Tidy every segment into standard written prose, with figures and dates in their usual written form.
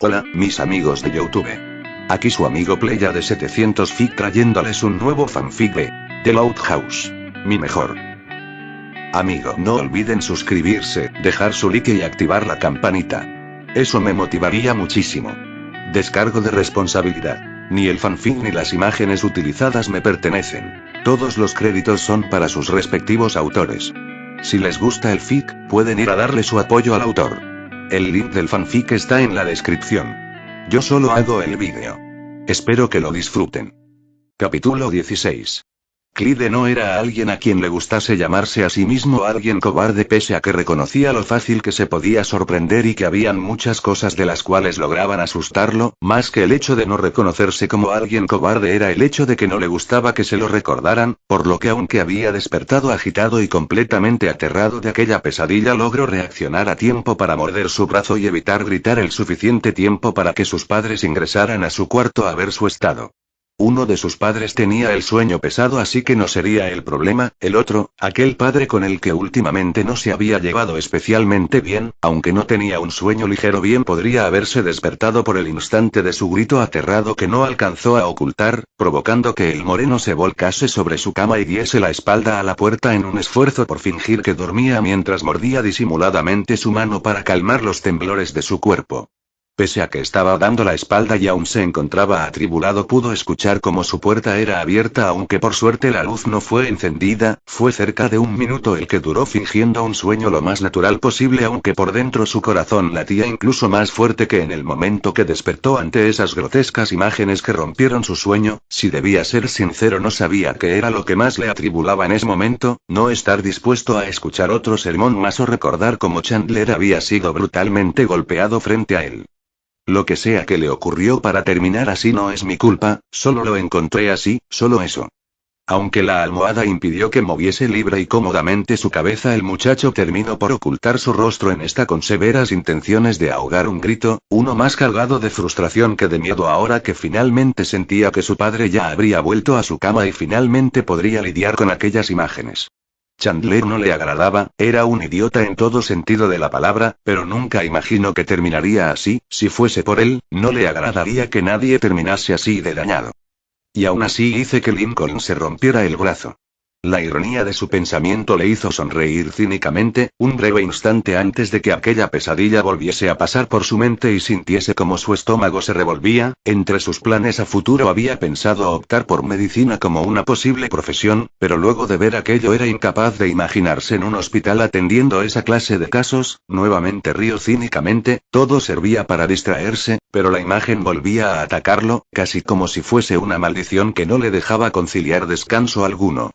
Hola, mis amigos de YouTube. Aquí su amigo Playa de 700fic trayéndoles un nuevo fanfic de The Loud House. Mi mejor amigo. No olviden suscribirse, dejar su like y activar la campanita. Eso me motivaría muchísimo. Descargo de responsabilidad. Ni el fanfic ni las imágenes utilizadas me pertenecen. Todos los créditos son para sus respectivos autores. Si les gusta el fic, pueden ir a darle su apoyo al autor. El link del fanfic está en la descripción. Yo solo hago el vídeo. Espero que lo disfruten. Capítulo 16. Clyde no era alguien a quien le gustase llamarse a sí mismo alguien cobarde, pese a que reconocía lo fácil que se podía sorprender y que habían muchas cosas de las cuales lograban asustarlo. Más que el hecho de no reconocerse como alguien cobarde era el hecho de que no le gustaba que se lo recordaran, por lo que aunque había despertado agitado y completamente aterrado de aquella pesadilla, logró reaccionar a tiempo para morder su brazo y evitar gritar el suficiente tiempo para que sus padres ingresaran a su cuarto a ver su estado. Uno de sus padres tenía el sueño pesado, así que no sería el problema. El otro, aquel padre con el que últimamente no se había llevado especialmente bien, aunque no tenía un sueño ligero, bien podría haberse despertado por el instante de su grito aterrado que no alcanzó a ocultar, provocando que el moreno se volcase sobre su cama y diese la espalda a la puerta en un esfuerzo por fingir que dormía mientras mordía disimuladamente su mano para calmar los temblores de su cuerpo. Pese a que estaba dando la espalda y aún se encontraba atribulado, pudo escuchar cómo su puerta era abierta, aunque por suerte la luz no fue encendida. Fue cerca de un minuto el que duró fingiendo un sueño lo más natural posible, aunque por dentro su corazón latía incluso más fuerte que en el momento que despertó ante esas grotescas imágenes que rompieron su sueño. Si debía ser sincero, no sabía qué era lo que más le atribulaba en ese momento: no estar dispuesto a escuchar otro sermón más o recordar cómo Chandler había sido brutalmente golpeado frente a él. Lo que sea que le ocurrió para terminar así no es mi culpa, solo lo encontré así, solo eso. Aunque la almohada impidió que moviese libre y cómodamente su cabeza, el muchacho terminó por ocultar su rostro en esta con severas intenciones de ahogar un grito, uno más cargado de frustración que de miedo, ahora que finalmente sentía que su padre ya habría vuelto a su cama y finalmente podría lidiar con aquellas imágenes. Chandler no le agradaba, era un idiota en todo sentido de la palabra, pero nunca imaginó que terminaría así. Si fuese por él, no le agradaría que nadie terminase así de dañado. Y aún así hice que Lincoln se rompiera el brazo. La ironía de su pensamiento le hizo sonreír cínicamente, un breve instante antes de que aquella pesadilla volviese a pasar por su mente y sintiese como su estómago se revolvía. Entre sus planes a futuro había pensado optar por medicina como una posible profesión, pero luego de ver aquello era incapaz de imaginarse en un hospital atendiendo esa clase de casos. Nuevamente rió cínicamente, todo servía para distraerse, pero la imagen volvía a atacarlo, casi como si fuese una maldición que no le dejaba conciliar descanso alguno.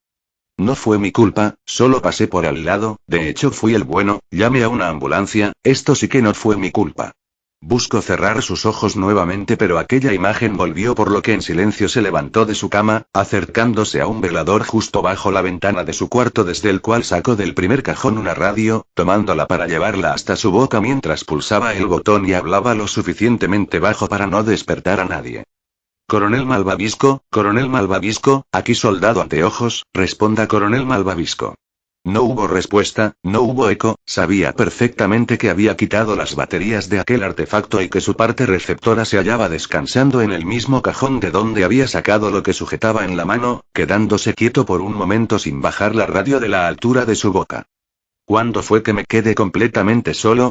No fue mi culpa, solo pasé por al lado, de hecho fui el bueno, llamé a una ambulancia, esto sí que no fue mi culpa. Buscó cerrar sus ojos nuevamente, pero aquella imagen volvió, por lo que en silencio se levantó de su cama, acercándose a un velador justo bajo la ventana de su cuarto, desde el cual sacó del primer cajón una radio, tomándola para llevarla hasta su boca mientras pulsaba el botón y hablaba lo suficientemente bajo para no despertar a nadie. Coronel Malvavisco, aquí soldado anteojos, responda Coronel Malvavisco. No hubo respuesta, no hubo eco. Sabía perfectamente que había quitado las baterías de aquel artefacto y que su parte receptora se hallaba descansando en el mismo cajón de donde había sacado lo que sujetaba en la mano, quedándose quieto por un momento sin bajar la radio de la altura de su boca. ¿Cuándo fue que me quedé completamente solo?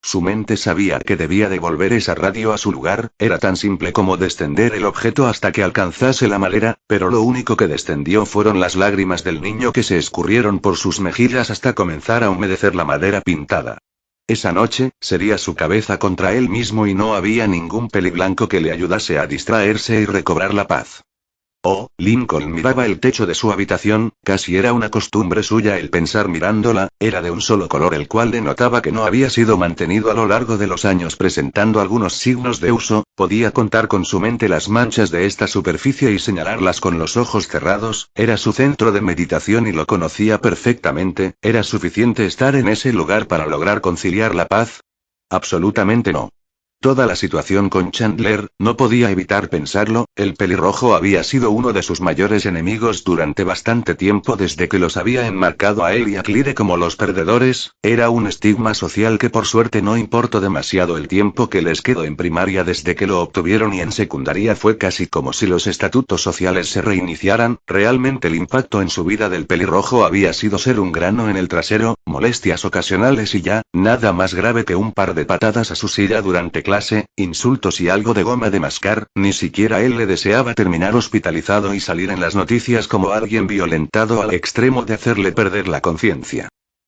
Su mente sabía que debía devolver esa radio a su lugar, era tan simple como descender el objeto hasta que alcanzase la madera, pero lo único que descendió fueron las lágrimas del niño que se escurrieron por sus mejillas hasta comenzar a humedecer la madera pintada. Esa noche, sería su cabeza contra él mismo y no había ningún peliblanco que le ayudase a distraerse y recobrar la paz. Oh, Lincoln miraba el techo de su habitación, casi era una costumbre suya el pensar mirándola, era de un solo color, el cual denotaba que no había sido mantenido a lo largo de los años, presentando algunos signos de uso. Podía contar con su mente las manchas de esta superficie y señalarlas con los ojos cerrados. Era su centro de meditación y lo conocía perfectamente. ¿Era suficiente estar en ese lugar para lograr conciliar la paz? Absolutamente no. Toda la situación con Chandler, no podía evitar pensarlo, el pelirrojo había sido uno de sus mayores enemigos durante bastante tiempo desde que los había enmarcado a él y a Clyde como los perdedores, era un estigma social que por suerte no importó demasiado el tiempo que les quedó en primaria desde que lo obtuvieron y en secundaria fue casi como si los estatutos sociales se reiniciaran, realmente el impacto en su vida del pelirrojo había sido ser un grano en el trasero, molestias ocasionales y ya, nada más grave que un par de patadas a su silla durante clase, insultos y algo de goma de mascar, ni siquiera él le deseaba terminar hospitalizado y salir en las noticias como alguien violentado al extremo de hacerle perder la conciencia.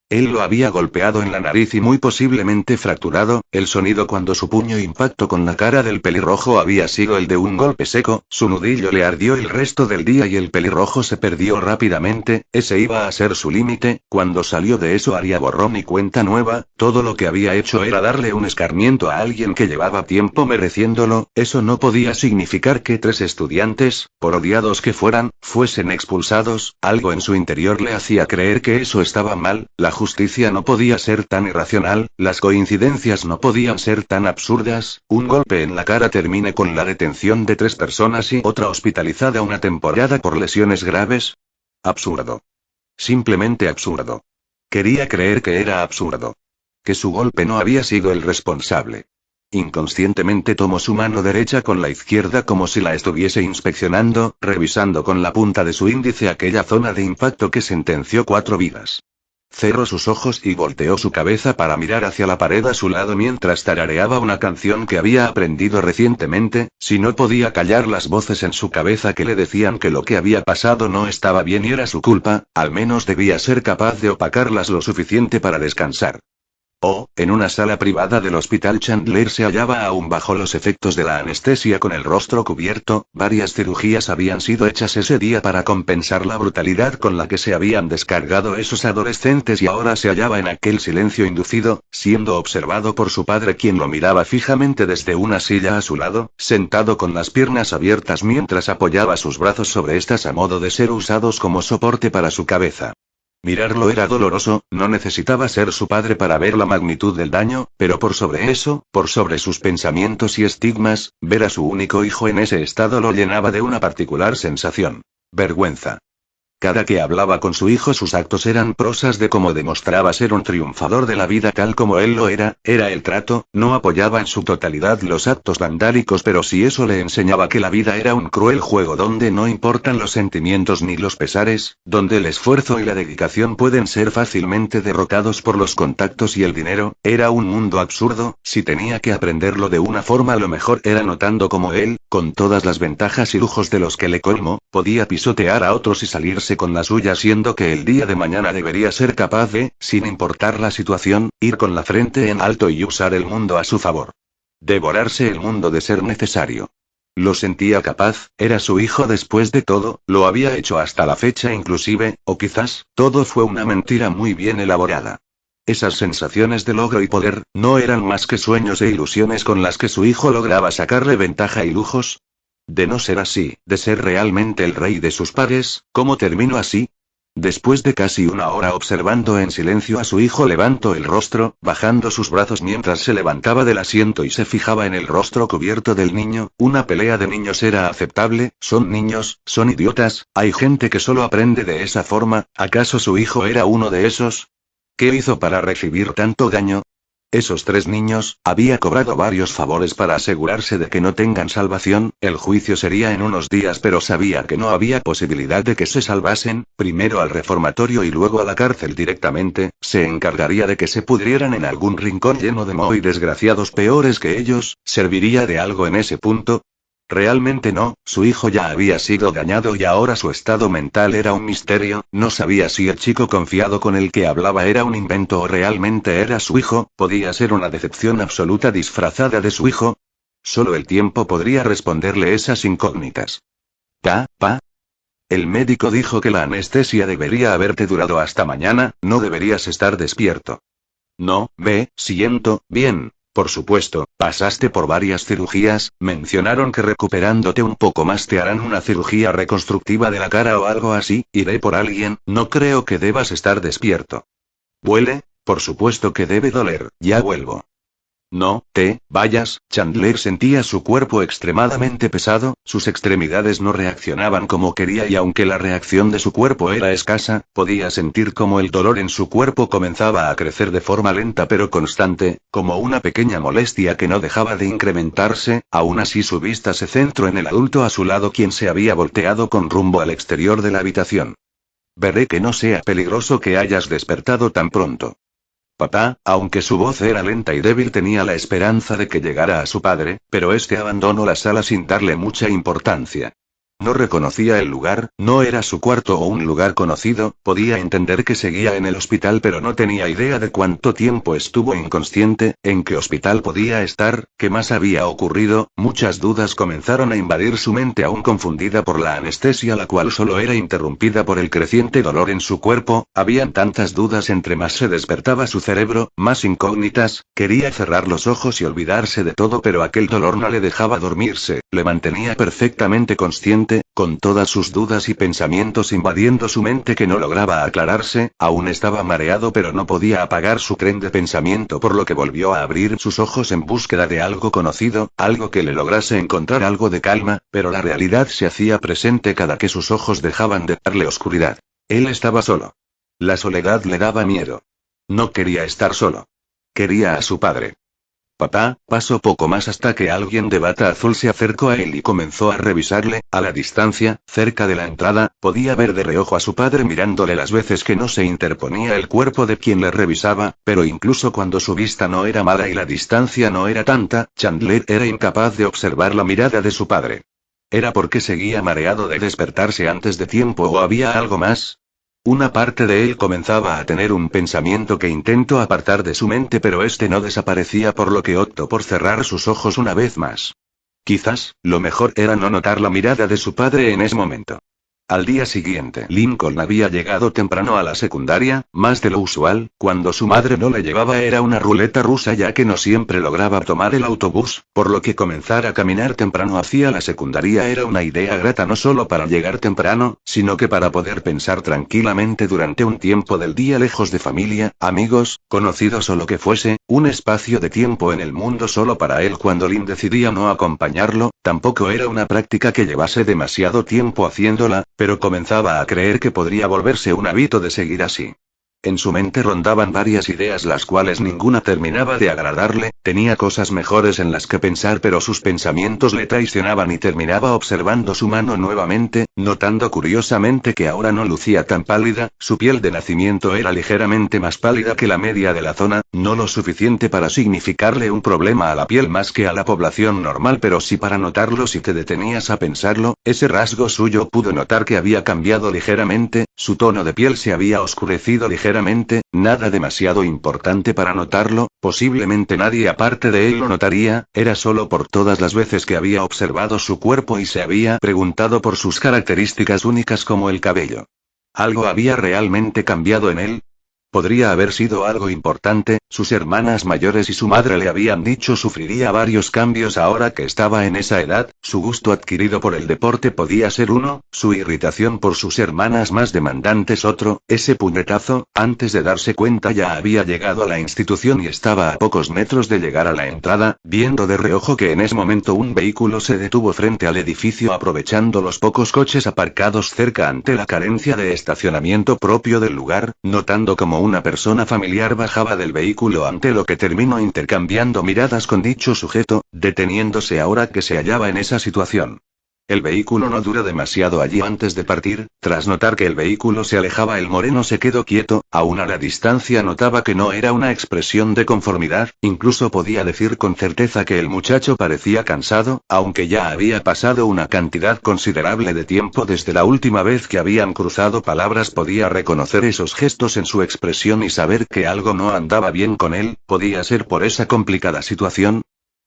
Él lo había golpeado en la nariz y muy posiblemente fracturado, el sonido cuando su puño impactó con la cara del pelirrojo había sido el de un golpe seco, su nudillo le ardió el resto del día y el pelirrojo se perdió rápidamente, ese iba a ser su límite, cuando salió de eso haría borrón y cuenta nueva, todo lo que había hecho era darle un escarmiento a alguien que llevaba tiempo mereciéndolo, eso no podía significar que 3 estudiantes, por odiados que fueran, fuesen expulsados, algo en su interior le hacía creer que eso estaba mal, la justicia no podía ser tan irracional, las coincidencias no podían ser tan absurdas, un golpe en la cara termine con la detención de 3 personas y otra hospitalizada una temporada por lesiones graves. Absurdo. Simplemente absurdo. Quería creer que era absurdo. Que su golpe no había sido el responsable. Inconscientemente tomó su mano derecha con la izquierda como si la estuviese inspeccionando, revisando con la punta de su índice aquella zona de impacto que sentenció 4 vidas. Cerró sus ojos y volteó su cabeza para mirar hacia la pared a su lado mientras tarareaba una canción que había aprendido recientemente, si no podía callar las voces en su cabeza que le decían que lo que había pasado no estaba bien y era su culpa, al menos debía ser capaz de opacarlas lo suficiente para descansar. En una sala privada del hospital Chandler se hallaba aún bajo los efectos de la anestesia con el rostro cubierto, varias cirugías habían sido hechas ese día para compensar la brutalidad con la que se habían descargado esos adolescentes y ahora se hallaba en aquel silencio inducido, siendo observado por su padre quien lo miraba fijamente desde una silla a su lado, sentado con las piernas abiertas mientras apoyaba sus brazos sobre estas a modo de ser usados como soporte para su cabeza. Mirarlo era doloroso, no necesitaba ser su padre para ver la magnitud del daño, pero por sobre eso, por sobre sus pensamientos y estigmas, ver a su único hijo en ese estado lo llenaba de una particular sensación. Vergüenza. Cada que hablaba con su hijo sus actos eran prosas de cómo demostraba ser un triunfador de la vida tal como él lo era el trato, no apoyaba en su totalidad los actos vandálicos pero si eso le enseñaba que la vida era un cruel juego donde no importan los sentimientos ni los pesares, donde el esfuerzo y la dedicación pueden ser fácilmente derrotados por los contactos y el dinero, era un mundo absurdo, si tenía que aprenderlo de una forma lo mejor era notando cómo él, con todas las ventajas y lujos de los que le colmó, podía pisotear a otros y salirse con la suya siendo que el día de mañana debería ser capaz de, sin importar la situación, ir con la frente en alto y usar el mundo a su favor. Devorarse el mundo de ser necesario. Lo sentía capaz, era su hijo después de todo, lo había hecho hasta la fecha inclusive, o quizás, todo fue una mentira muy bien elaborada. Esas sensaciones de logro y poder, no eran más que sueños e ilusiones con las que su hijo lograba sacarle ventaja y lujos. De no ser así, de ser realmente el rey de sus pares, ¿cómo terminó así? Después de casi una hora observando en silencio a su hijo levantó el rostro, bajando sus brazos mientras se levantaba del asiento y se fijaba en el rostro cubierto del niño, una pelea de niños era aceptable, son niños, son idiotas, hay gente que solo aprende de esa forma, ¿acaso su hijo era uno de esos? ¿Qué hizo para recibir tanto daño? Esos 3 niños, había cobrado varios favores para asegurarse de que no tengan salvación, el juicio sería en unos días pero sabía que no había posibilidad de que se salvasen, primero al reformatorio y luego a la cárcel directamente, se encargaría de que se pudrieran en algún rincón lleno de moho y desgraciados peores que ellos, ¿serviría de algo en ese punto? Realmente no, su hijo ya había sido dañado y ahora su estado mental era un misterio, no sabía si el chico confiado con el que hablaba era un invento o realmente era su hijo, podía ser una decepción absoluta disfrazada de su hijo. Solo el tiempo podría responderle esas incógnitas. Pa. El médico dijo que la anestesia debería haberte durado hasta mañana, no deberías estar despierto. No, siento, bien. Por supuesto, pasaste por varias cirugías, mencionaron que recuperándote un poco más te harán una cirugía reconstructiva de la cara o algo así, iré por alguien, no creo que debas estar despierto. ¿Huele? Por supuesto que debe doler, ya vuelvo. No te vayas. Chandler sentía su cuerpo extremadamente pesado, sus extremidades no reaccionaban como quería y aunque la reacción de su cuerpo era escasa, podía sentir como el dolor en su cuerpo comenzaba a crecer de forma lenta pero constante, como una pequeña molestia que no dejaba de incrementarse. Aún así su vista se centró en el adulto a su lado quien se había volteado con rumbo al exterior de la habitación. Veré que no sea peligroso que hayas despertado tan pronto. Papá, aunque su voz era lenta y débil, tenía la esperanza de que llegara a su padre, pero este abandonó la sala sin darle mucha importancia. No reconocía el lugar, no era su cuarto o un lugar conocido, podía entender que seguía en el hospital pero no tenía idea de cuánto tiempo estuvo inconsciente, en qué hospital podía estar, qué más había ocurrido. Muchas dudas comenzaron a invadir su mente aún confundida por la anestesia la cual solo era interrumpida por el creciente dolor en su cuerpo. Habían tantas dudas, entre más se despertaba su cerebro, más incógnitas, quería cerrar los ojos y olvidarse de todo pero aquel dolor no le dejaba dormirse, le mantenía perfectamente consciente, con todas sus dudas y pensamientos invadiendo su mente que no lograba aclararse. Aún estaba mareado pero no podía apagar su tren de pensamiento por lo que volvió a abrir sus ojos en búsqueda de algo conocido, algo que le lograse encontrar algo de calma, pero la realidad se hacía presente cada que sus ojos dejaban de darle oscuridad. Él estaba solo. La soledad le daba miedo. No quería estar solo. Quería a su padre. Papá, pasó poco más hasta que alguien de bata azul se acercó a él y comenzó a revisarle. A la distancia, cerca de la entrada, podía ver de reojo a su padre mirándole las veces que no se interponía el cuerpo de quien le revisaba, pero incluso cuando su vista no era mala y la distancia no era tanta, Chandler era incapaz de observar la mirada de su padre. ¿Era porque seguía mareado de despertarse antes de tiempo o había algo más? Una parte de él comenzaba a tener un pensamiento que intentó apartar de su mente pero este no desaparecía por lo que optó por cerrar sus ojos una vez más. Quizás, lo mejor era no notar la mirada de su padre en ese momento. Al día siguiente, Lincoln había llegado temprano a la secundaria, más de lo usual. Cuando su madre no le llevaba era una ruleta rusa ya que no siempre lograba tomar el autobús, por lo que comenzar a caminar temprano hacia la secundaria era una idea grata no solo para llegar temprano, sino que para poder pensar tranquilamente durante un tiempo del día lejos de familia, amigos, conocidos o lo que fuese, un espacio de tiempo en el mundo solo para él. Cuando Lynn decidía no acompañarlo, tampoco era una práctica que llevase demasiado tiempo haciéndola, pero comenzaba a creer que podría volverse un hábito de seguir así. En su mente rondaban varias ideas las cuales ninguna terminaba de agradarle, tenía cosas mejores en las que pensar pero sus pensamientos le traicionaban y terminaba observando su mano nuevamente, notando curiosamente que ahora no lucía tan pálida, su piel de nacimiento era ligeramente más pálida que la media de la zona, no lo suficiente para significarle un problema a la piel más que a la población normal pero sí para notarlo si te detenías a pensarlo. Ese rasgo suyo pudo notar que había cambiado ligeramente, su tono de piel se había oscurecido ligeramente. Nada demasiado importante para notarlo, posiblemente nadie aparte de él lo notaría, era solo por todas las veces que había observado su cuerpo y se había preguntado por sus características únicas como el cabello. ¿Algo había realmente cambiado en él? Podría haber sido algo importante, sus hermanas mayores y su madre le habían dicho sufriría varios cambios ahora que estaba en esa edad, su gusto adquirido por el deporte podía ser uno, su irritación por sus hermanas más demandantes otro, ese puñetazo, antes de darse cuenta ya había llegado a la institución y estaba a pocos metros de llegar a la entrada, viendo de reojo que en ese momento un vehículo se detuvo frente al edificio aprovechando los pocos coches aparcados cerca ante la carencia de estacionamiento propio del lugar, notando como una persona familiar bajaba del vehículo ante lo que terminó intercambiando miradas con dicho sujeto, deteniéndose ahora que se hallaba en esa situación. El vehículo no duró demasiado allí antes de partir, tras notar que el vehículo se alejaba el moreno se quedó quieto, aún a la distancia notaba que no era una expresión de conformidad, incluso podía decir con certeza que el muchacho parecía cansado, aunque ya había pasado una cantidad considerable de tiempo desde la última vez que habían cruzado palabras. Podía reconocer esos gestos en su expresión y saber que algo no andaba bien con él. ¿Podía ser por esa complicada situación?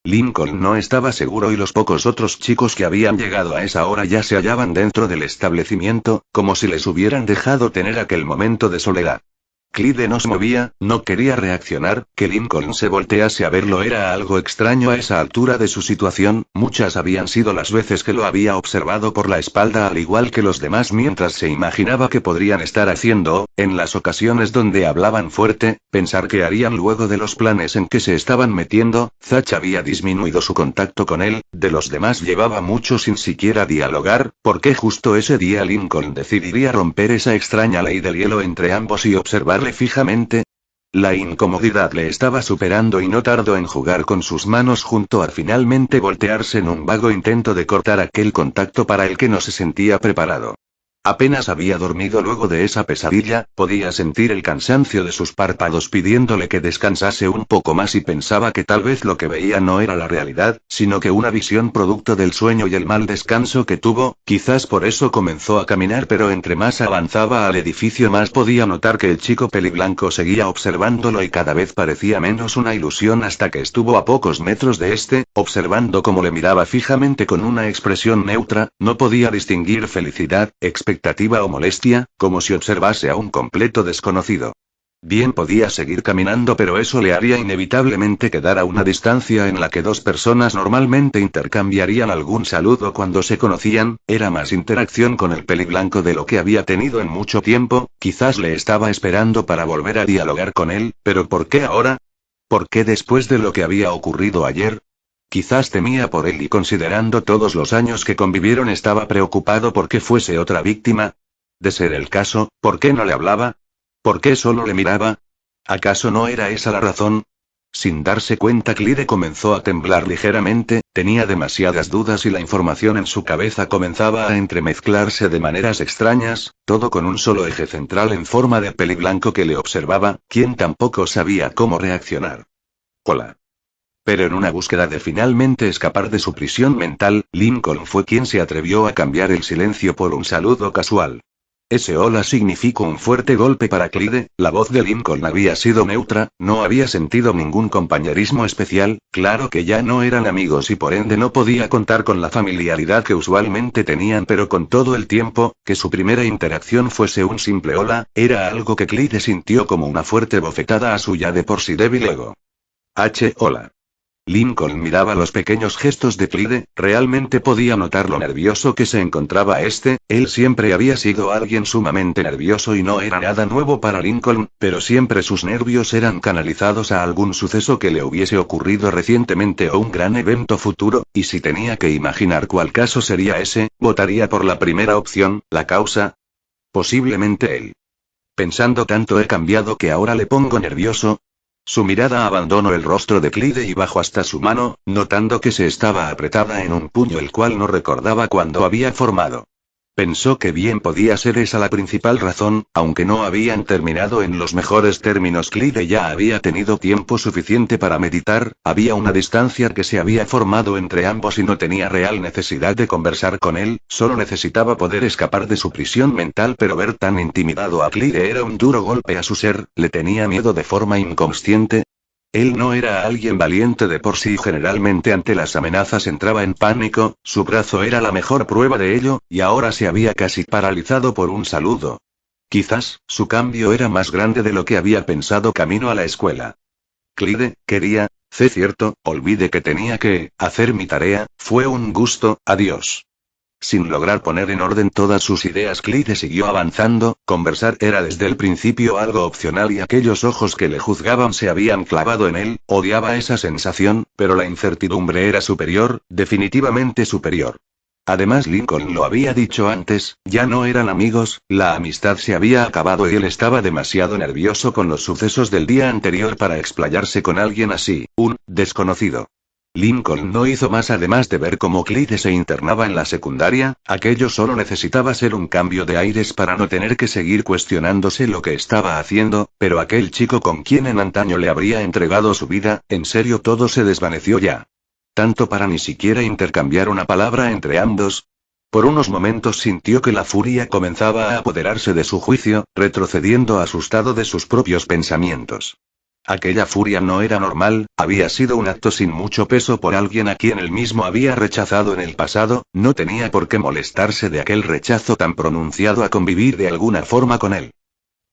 Lincoln no estaba seguro y los pocos otros chicos que habían llegado a esa hora ya se hallaban dentro del establecimiento, como si les hubieran dejado tener aquel momento de soledad. Clyde no se movía, no quería reaccionar, que Lincoln se voltease a verlo era algo extraño a esa altura de su situación, muchas habían sido las veces que lo había observado por la espalda al igual que los demás mientras se imaginaba que podrían estar haciendo, en las ocasiones donde hablaban fuerte, pensar que harían luego de los planes en que se estaban metiendo. Zach había disminuido su contacto con él, de los demás llevaba mucho sin siquiera dialogar, ¿por qué justo ese día Lincoln decidiría romper esa extraña ley del hielo entre ambos y observarle fijamente? La incomodidad le estaba superando y no tardó en jugar con sus manos junto a finalmente voltearse en un vago intento de cortar aquel contacto para el que no se sentía preparado. Apenas había dormido luego de esa pesadilla, podía sentir el cansancio de sus párpados pidiéndole que descansase un poco más y pensaba que tal vez lo que veía no era la realidad, sino que una visión producto del sueño y el mal descanso que tuvo. Quizás por eso comenzó a caminar, pero entre más avanzaba al edificio más podía notar que el chico peliblanco seguía observándolo y cada vez parecía menos una ilusión hasta que estuvo a pocos metros de este, observando cómo le miraba fijamente con una expresión neutra, no podía distinguir felicidad, expectativa o molestia, como si observase a un completo desconocido. Bien podía seguir caminando, pero eso le haría inevitablemente quedar a una distancia en la que dos personas normalmente intercambiarían algún saludo cuando se conocían. Era más interacción con el peliblanco de lo que había tenido en mucho tiempo, quizás le estaba esperando para volver a dialogar con él, pero ¿por qué ahora? ¿Por qué después de lo que había ocurrido ayer? Quizás temía por él y considerando todos los años que convivieron estaba preocupado por que fuese otra víctima. De ser el caso, ¿por qué no le hablaba? ¿Por qué solo le miraba? ¿Acaso no era esa la razón? Sin darse cuenta, Clyde comenzó a temblar ligeramente, tenía demasiadas dudas y la información en su cabeza comenzaba a entremezclarse de maneras extrañas, todo con un solo eje central en forma de peliblanco que le observaba, quien tampoco sabía cómo reaccionar. Hola. Pero en una búsqueda de finalmente escapar de su prisión mental, Lincoln fue quien se atrevió a cambiar el silencio por un saludo casual. Ese hola significó un fuerte golpe para Clyde. La voz de Lincoln había sido neutra, no había sentido ningún compañerismo especial, claro que ya no eran amigos y por ende no podía contar con la familiaridad que usualmente tenían, pero con todo el tiempo, que su primera interacción fuese un simple hola, era algo que Clyde sintió como una fuerte bofetada a su ya de por sí débil ego. Hola. Lincoln miraba los pequeños gestos de Clyde, realmente podía notar lo nervioso que se encontraba él siempre había sido alguien sumamente nervioso y no era nada nuevo para Lincoln, pero siempre sus nervios eran canalizados a algún suceso que le hubiese ocurrido recientemente o un gran evento futuro, y si tenía que imaginar cuál caso sería ese, votaría por la primera opción, la causa. Posiblemente él. Pensando tanto he cambiado que ahora le pongo nervioso. Su mirada abandonó el rostro de Clyde y bajó hasta su mano, notando que se estaba apretada en un puño el cual no recordaba cuándo había formado. Pensó que bien podía ser esa la principal razón, aunque no habían terminado en los mejores términos. Clyde ya había tenido tiempo suficiente para meditar, había una distancia que se había formado entre ambos y no tenía real necesidad de conversar con él, solo necesitaba poder escapar de su prisión mental, pero ver tan intimidado a Clyde era un duro golpe a su ser, le tenía miedo de forma inconsciente. Él no era alguien valiente de por sí y generalmente ante las amenazas entraba en pánico, su brazo era la mejor prueba de ello, y ahora se había casi paralizado por un saludo. Quizás, su cambio era más grande de lo que había pensado camino a la escuela. Clyde, quería, cierto, olvidé que tenía que hacer mi tarea, fue un gusto, adiós. Sin lograr poner en orden todas sus ideas, Clyde siguió avanzando. Conversar era desde el principio algo opcional y aquellos ojos que le juzgaban se habían clavado en él, odiaba esa sensación, pero la incertidumbre era superior, definitivamente superior. Además, Lincoln lo había dicho antes, ya no eran amigos, la amistad se había acabado y él estaba demasiado nervioso con los sucesos del día anterior para explayarse con alguien así, un desconocido. Lincoln no hizo más además de ver cómo Clyde se internaba en la secundaria, aquello solo necesitaba ser un cambio de aires para no tener que seguir cuestionándose lo que estaba haciendo, pero aquel chico con quien en antaño le habría entregado su vida, en serio todo se desvaneció ya. Tanto para ni siquiera intercambiar una palabra entre ambos. Por unos momentos sintió que la furia comenzaba a apoderarse de su juicio, retrocediendo asustado de sus propios pensamientos. Aquella furia no era normal, había sido un acto sin mucho peso por alguien a quien él mismo había rechazado en el pasado, no tenía por qué molestarse de aquel rechazo tan pronunciado a convivir de alguna forma con él.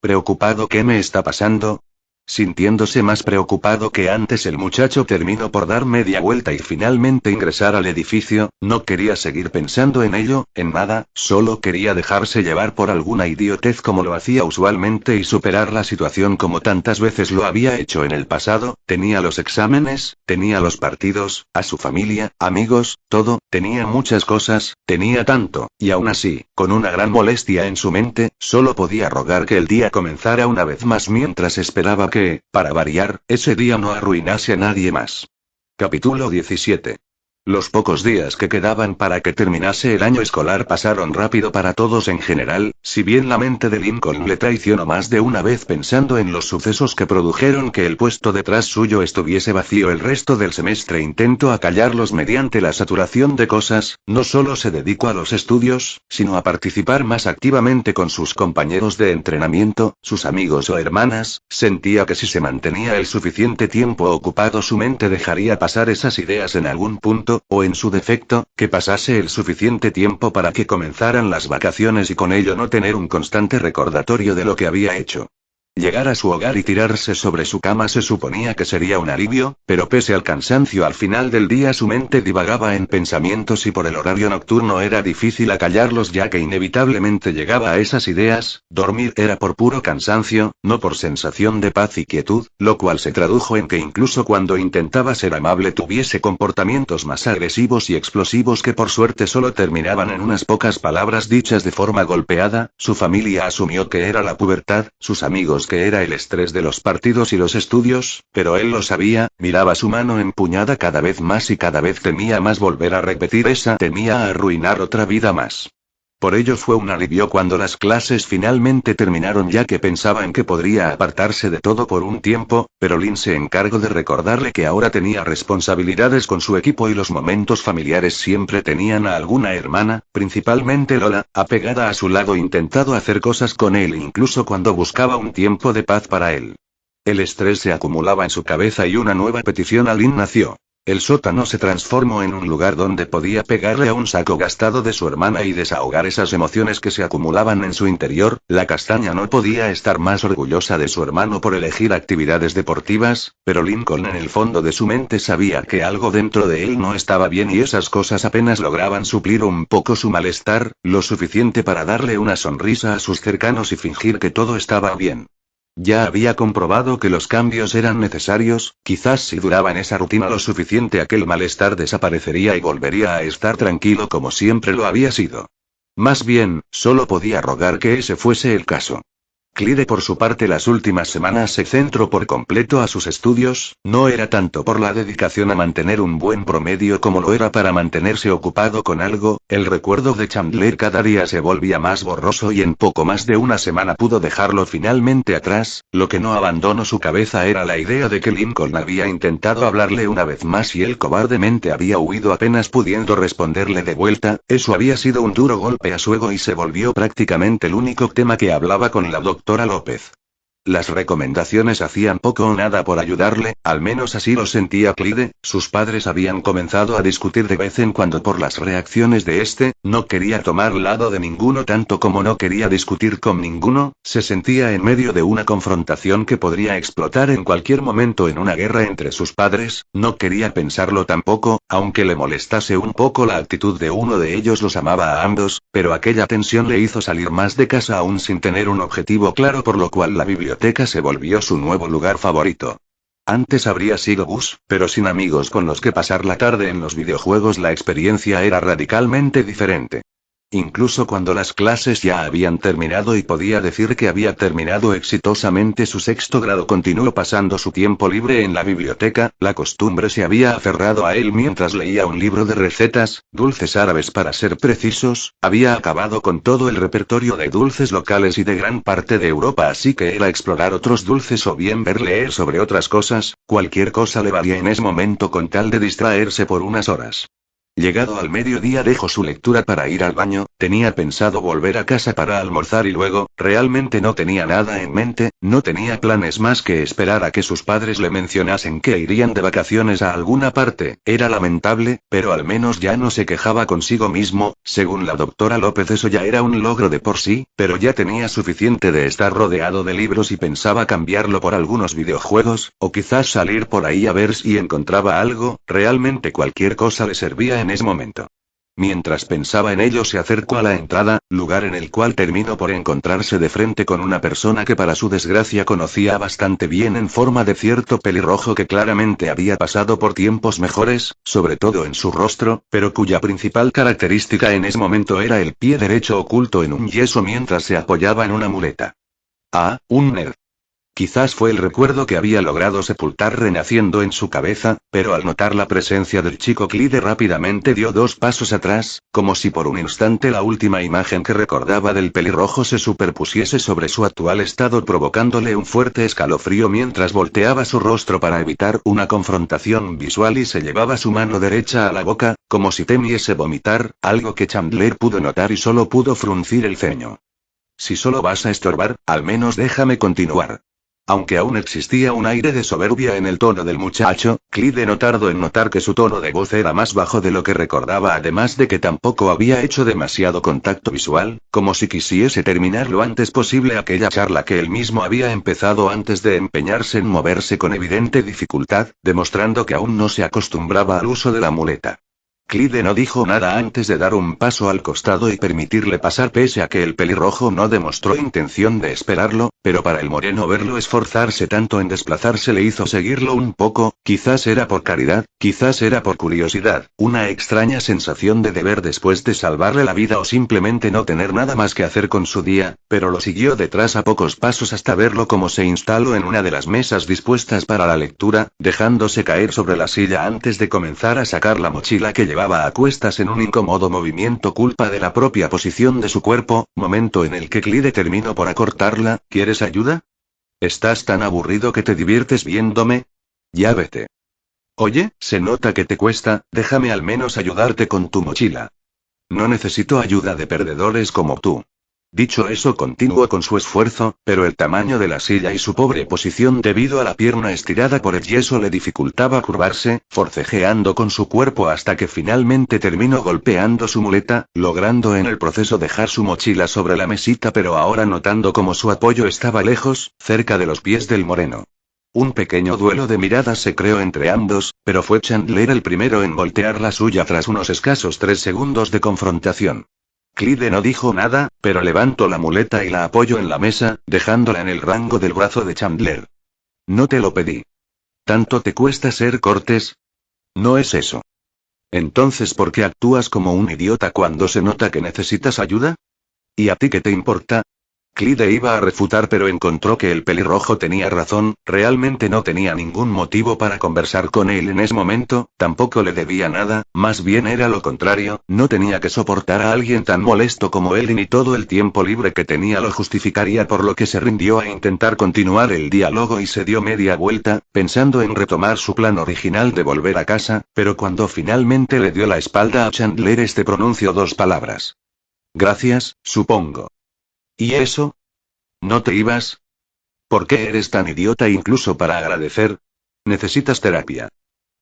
¿Preocupado? ¿Qué me está pasando? Sintiéndose más preocupado que antes, el muchacho terminó por dar media vuelta y finalmente ingresar al edificio. No quería seguir pensando en ello, en nada, solo quería dejarse llevar por alguna idiotez como lo hacía usualmente y superar la situación como tantas veces lo había hecho en el pasado. Tenía los exámenes, tenía los partidos, a su familia, amigos, todo, tenía muchas cosas, tenía tanto, y aún así, con una gran molestia en su mente, solo podía rogar que el día comenzara una vez más mientras esperaba que, para variar, ese día no arruinase a nadie más. Capítulo 17. Los pocos días que quedaban para que terminase el año escolar pasaron rápido para todos en general, si bien la mente de Lincoln le traicionó más de una vez pensando en los sucesos que produjeron que el puesto detrás suyo estuviese vacío el resto del semestre. Intentó acallarlos mediante la saturación de cosas, no solo se dedicó a los estudios, sino a participar más activamente con sus compañeros de entrenamiento, sus amigos o hermanas. Sentía que si se mantenía el suficiente tiempo ocupado su mente dejaría pasar esas ideas en algún punto, o en su defecto, que pasase el suficiente tiempo para que comenzaran las vacaciones y con ello no tener un constante recordatorio de lo que había hecho. Llegar a su hogar y tirarse sobre su cama se suponía que sería un alivio, pero pese al cansancio al final del día su mente divagaba en pensamientos y por el horario nocturno era difícil acallarlos ya que inevitablemente llegaba a esas ideas. Dormir era por puro cansancio, no por sensación de paz y quietud, lo cual se tradujo en que incluso cuando intentaba ser amable tuviese comportamientos más agresivos y explosivos que por suerte solo terminaban en unas pocas palabras dichas de forma golpeada. Su familia asumió que era la pubertad, sus amigos que era el estrés de los partidos y los estudios, pero él lo sabía. Miraba su mano empuñada cada vez más y cada vez temía más volver a repetir esa, temía arruinar otra vida más. Por ello fue un alivio cuando las clases finalmente terminaron ya que pensaba en que podría apartarse de todo por un tiempo, pero Lynn se encargó de recordarle que ahora tenía responsabilidades con su equipo y los momentos familiares siempre tenían a alguna hermana, principalmente Lola, apegada a su lado intentado hacer cosas con él incluso cuando buscaba un tiempo de paz para él. El estrés se acumulaba en su cabeza y una nueva petición a Lynn nació. El sótano se transformó en un lugar donde podía pegarle a un saco gastado de su hermana y desahogar esas emociones que se acumulaban en su interior. La castaña no podía estar más orgullosa de su hermano por elegir actividades deportivas, pero Lincoln en el fondo de su mente sabía que algo dentro de él no estaba bien y esas cosas apenas lograban suplir un poco su malestar, lo suficiente para darle una sonrisa a sus cercanos y fingir que todo estaba bien. Ya había comprobado que los cambios eran necesarios, quizás si duraba en esa rutina lo suficiente aquel malestar desaparecería y volvería a estar tranquilo como siempre lo había sido. Más bien, solo podía rogar que ese fuese el caso. Clyde por su parte las últimas semanas se centró por completo a sus estudios, no era tanto por la dedicación a mantener un buen promedio como lo era para mantenerse ocupado con algo. El recuerdo de Chandler cada día se volvía más borroso y en poco más de una semana pudo dejarlo finalmente atrás. Lo que no abandonó su cabeza era la idea de que Lincoln había intentado hablarle una vez más y él cobardemente había huido apenas pudiendo responderle de vuelta. Eso había sido un duro golpe a su ego y se volvió prácticamente el único tema que hablaba con la doctora López. Las recomendaciones hacían poco o nada por ayudarle, al menos así lo sentía Clyde. Sus padres habían comenzado a discutir de vez en cuando por las reacciones de este, no quería tomar lado de ninguno tanto como no quería discutir con ninguno, se sentía en medio de una confrontación que podría explotar en cualquier momento en una guerra entre sus padres. No quería pensarlo tampoco, aunque le molestase un poco la actitud de uno de ellos, los amaba a ambos, pero aquella tensión le hizo salir más de casa aún sin tener un objetivo claro, por lo cual la biblioteca se volvió su nuevo lugar favorito. Antes habría sido Gus, pero sin amigos con los que pasar la tarde en los videojuegos la experiencia era radicalmente diferente. Incluso cuando las clases ya habían terminado y podía decir que había terminado exitosamente su sexto grado, continuó pasando su tiempo libre en la biblioteca. La costumbre se había aferrado a él mientras leía un libro de recetas, dulces árabes para ser precisos. Había acabado con todo el repertorio de dulces locales y de gran parte de Europa, así que era explorar otros dulces o bien leer sobre otras cosas. Cualquier cosa le valía en ese momento con tal de distraerse por unas horas. Llegado al mediodía dejó su lectura para ir al baño, Tenía pensado volver a casa para almorzar y luego, realmente no tenía nada en mente, no tenía planes más que esperar a que sus padres le mencionasen que irían de vacaciones a alguna parte. Era lamentable, pero al menos ya no se quejaba consigo mismo. Según la doctora López, eso ya era un logro de por sí, pero ya tenía suficiente de estar rodeado de libros y pensaba cambiarlo por algunos videojuegos, o quizás salir por ahí a ver si encontraba algo. Realmente cualquier cosa le servía en ese momento. Mientras pensaba en ello, se acercó a la entrada, lugar en el cual terminó por encontrarse de frente con una persona que para su desgracia conocía bastante bien, en forma de cierto pelirrojo que claramente había pasado por tiempos mejores, sobre todo en su rostro, pero cuya principal característica en ese momento era el pie derecho oculto en un yeso mientras se apoyaba en una muleta. Ah, un nerd. Quizás fue el recuerdo que había logrado sepultar renaciendo en su cabeza, pero al notar la presencia del chico, Clyde rápidamente dio 2 pasos atrás, como si por un instante la última imagen que recordaba del pelirrojo se superpusiese sobre su actual estado, provocándole un fuerte escalofrío mientras volteaba su rostro para evitar una confrontación visual y se llevaba su mano derecha a la boca, como si temiese vomitar, algo que Chandler pudo notar y solo pudo fruncir el ceño. Si solo vas a estorbar, al menos déjame continuar. Aunque aún existía un aire de soberbia en el tono del muchacho, Clyde no tardó en notar que su tono de voz era más bajo de lo que recordaba, además de que tampoco había hecho demasiado contacto visual, como si quisiese terminar lo antes posible aquella charla que él mismo había empezado antes de empeñarse en moverse con evidente dificultad, demostrando que aún no se acostumbraba al uso de la muleta. Clyde no dijo nada antes de dar un paso al costado y permitirle pasar, pese a que el pelirrojo no demostró intención de esperarlo, pero para el moreno verlo esforzarse tanto en desplazarse le hizo seguirlo un poco. Quizás era por caridad, quizás era por curiosidad, una extraña sensación de deber después de salvarle la vida, o simplemente no tener nada más que hacer con su día, pero lo siguió detrás a pocos pasos hasta verlo como se instaló en una de las mesas dispuestas para la lectura, dejándose caer sobre la silla antes de comenzar a sacar la mochila que llevaba a cuestas en un incómodo movimiento culpa de la propia posición de su cuerpo, momento en el que Clyde terminó por acortarla. ¿Quieres ayuda? ¿Estás tan aburrido que te diviertes viéndome? Ya vete. Oye, se nota que te cuesta, déjame al menos ayudarte con tu mochila. No necesito ayuda de perdedores como tú. Dicho eso, continuó con su esfuerzo, pero el tamaño de la silla y su pobre posición debido a la pierna estirada por el yeso le dificultaba curvarse, forcejeando con su cuerpo hasta que finalmente terminó golpeando su muleta, logrando en el proceso dejar su mochila sobre la mesita, pero ahora notando como su apoyo estaba lejos, cerca de los pies del moreno. Un pequeño duelo de miradas se creó entre ambos, pero fue Chandler el primero en voltear la suya tras unos escasos 3 segundos de confrontación. Clyde no dijo nada, pero levantó la muleta y la apoyó en la mesa, dejándola en el rango del brazo de Chandler. No te lo pedí. ¿Tanto te cuesta ser cortés? No es eso. Entonces, ¿por qué actúas como un idiota cuando se nota que necesitas ayuda? ¿Y a ti qué te importa? Clyde iba a refutar, pero encontró que el pelirrojo tenía razón, realmente no tenía ningún motivo para conversar con él en ese momento, tampoco le debía nada, más bien era lo contrario, no tenía que soportar a alguien tan molesto como él y ni todo el tiempo libre que tenía lo justificaría, por lo que se rindió a intentar continuar el diálogo y se dio media vuelta, pensando en retomar su plan original de volver a casa, pero cuando finalmente le dio la espalda a Chandler, este pronunció 2 palabras. Gracias, supongo. ¿Y eso? ¿No te ibas? ¿Por qué eres tan idiota incluso para agradecer? Necesitas terapia.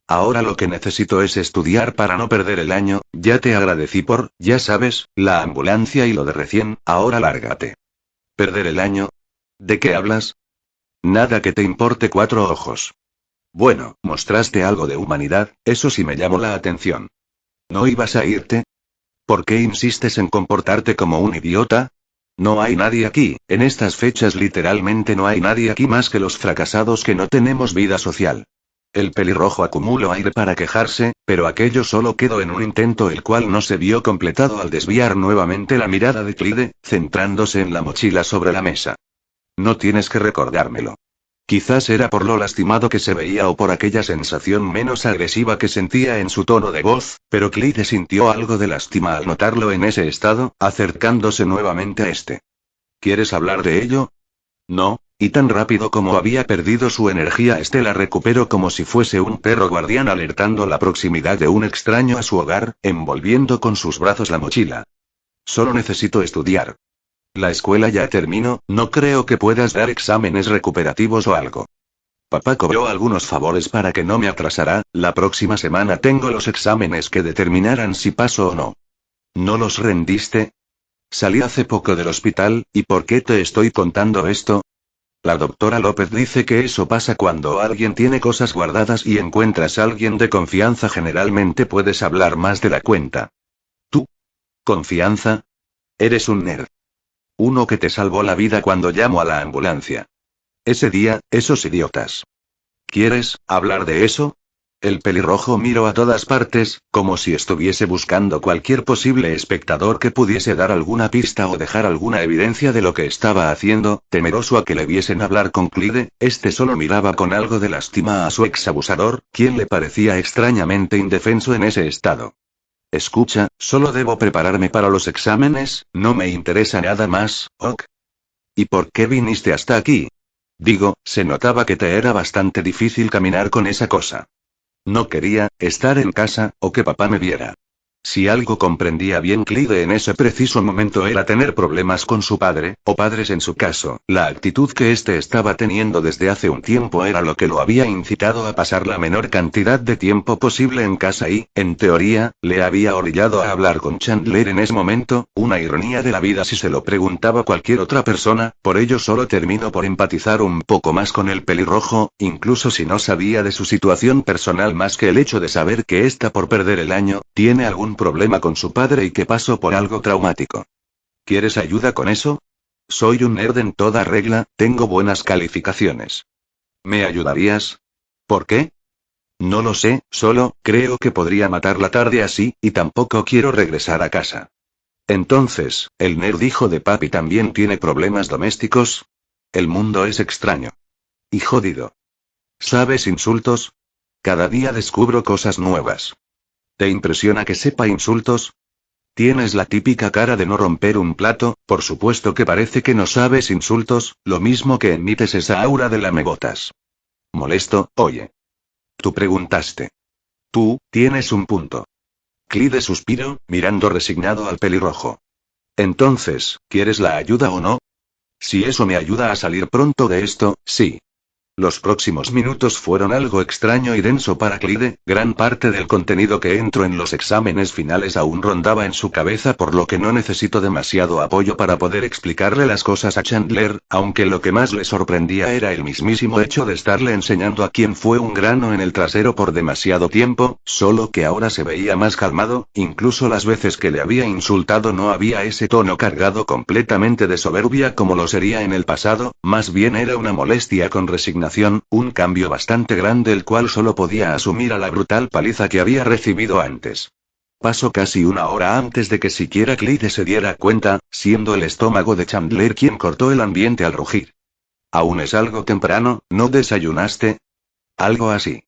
Ahora lo que necesito es estudiar para no perder el año. Ya te agradecí por, ya sabes, la ambulancia y lo de recién, ahora lárgate. ¿Perder el año? ¿De qué hablas? Nada que te importe 4 ojos. Bueno, mostraste algo de humanidad, eso sí me llamó la atención. ¿No ibas a irte? ¿Por qué insistes en comportarte como un idiota? No hay nadie aquí, en estas fechas literalmente no hay nadie aquí más que los fracasados que no tenemos vida social. El pelirrojo acumuló aire para quejarse, pero aquello solo quedó en un intento, el cual no se vio completado al desviar nuevamente la mirada de Clyde, centrándose en la mochila sobre la mesa. No tienes que recordármelo. Quizás era por lo lastimado que se veía o por aquella sensación menos agresiva que sentía en su tono de voz, pero Clyde sintió algo de lástima al notarlo en ese estado, acercándose nuevamente a este. ¿Quieres hablar de ello? No, y tan rápido como había perdido su energía, este la recuperó como si fuese un perro guardián alertando la proximidad de un extraño a su hogar, envolviendo con sus brazos la mochila. solo necesito estudiar. La escuela ya terminó, no creo que puedas dar exámenes recuperativos o algo. Papá cobró algunos favores para que no me atrasara, la próxima semana tengo los exámenes que determinarán si paso o no. ¿No los rendiste? Salí hace poco del hospital, ¿y por qué te estoy contando esto? La doctora López dice que eso pasa cuando alguien tiene cosas guardadas y encuentras a alguien de confianza, generalmente puedes hablar más de la cuenta. ¿Tú? ¿Confianza? Eres un nerd. Uno que te salvó la vida cuando llamo a la ambulancia. Ese día, esos idiotas. ¿Quieres hablar de eso? El pelirrojo miró a todas partes, como si estuviese buscando cualquier posible espectador que pudiese dar alguna pista o dejar alguna evidencia de lo que estaba haciendo, temeroso a que le viesen hablar con Clyde. Este solo miraba con algo de lástima a su ex abusador, quien le parecía extrañamente indefenso en ese estado. Escucha, solo debo prepararme para los exámenes, no me interesa nada más, ¿ok? ¿Y por qué viniste hasta aquí? Digo, se notaba que te era bastante difícil caminar con esa cosa. No quería estar en casa, o que papá me viera. Si algo comprendía bien Clyde en ese preciso momento era tener problemas con su padre, o padres en su caso. La actitud que éste estaba teniendo desde hace un tiempo era lo que lo había incitado a pasar la menor cantidad de tiempo posible en casa y, en teoría, le había orillado a hablar con Chandler en ese momento, una ironía de la vida si se lo preguntaba cualquier otra persona. Por ello solo terminó por empatizar un poco más con el pelirrojo, incluso si no sabía de su situación personal más que el hecho de saber que está por perder el año, tiene algún problema con su padre y que pasó por algo traumático. ¿Quieres ayuda con eso? Soy un nerd en toda regla, tengo buenas calificaciones. ¿Me ayudarías? ¿Por qué? No lo sé, solo creo que podría matar la tarde así, y tampoco quiero regresar a casa. Entonces, ¿el nerd hijo de papi también tiene problemas domésticos? El mundo es extraño. Y jodido. ¿Sabes insultos? Cada día descubro cosas nuevas. ¿Te impresiona que sepa insultos? Tienes la típica cara de no romper un plato, por supuesto que parece que no sabes insultos, lo mismo que emites esa aura de lamebotas. Molesto, oye. Tú preguntaste. Tú, tienes un punto. Clyde suspiró, mirando resignado al pelirrojo. Entonces, ¿quieres la ayuda o no? Si eso me ayuda a salir pronto de esto, sí. Los próximos minutos fueron algo extraño y denso para Clyde, gran parte del contenido que entró en los exámenes finales aún rondaba en su cabeza, por lo que no necesitó demasiado apoyo para poder explicarle las cosas a Chandler, aunque lo que más le sorprendía era el mismísimo hecho de estarle enseñando a quien fue un grano en el trasero por demasiado tiempo, solo que ahora se veía más calmado, incluso las veces que le había insultado no había ese tono cargado completamente de soberbia como lo sería en el pasado, más bien era una molestia con resignación. Un cambio bastante grande el cual solo podía asumir a la brutal paliza que había recibido antes. Pasó casi una hora antes de que siquiera Clyde se diera cuenta, siendo el estómago de Chandler quien cortó el ambiente al rugir. Aún es algo temprano, ¿no desayunaste? Algo así.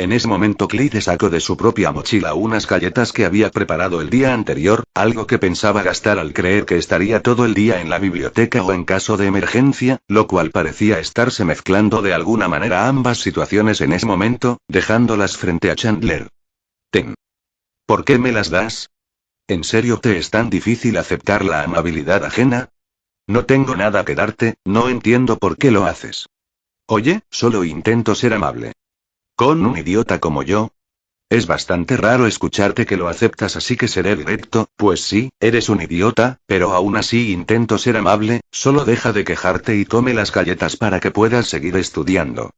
En ese momento Clyde sacó de su propia mochila unas galletas que había preparado el día anterior, algo que pensaba gastar al creer que estaría todo el día en la biblioteca o en caso de emergencia, lo cual parecía estarse mezclando de alguna manera ambas situaciones en ese momento, dejándolas frente a Chandler. Ten. ¿Por qué me las das? ¿En serio te es tan difícil aceptar la amabilidad ajena? No tengo nada que darte, no entiendo por qué lo haces. Oye, solo intento ser amable. ¿Con un idiota como yo? Es bastante raro escucharte que lo aceptas, así que seré directo. Pues sí, eres un idiota, pero aún así intento ser amable, solo deja de quejarte y tome las galletas para que puedas seguir estudiando.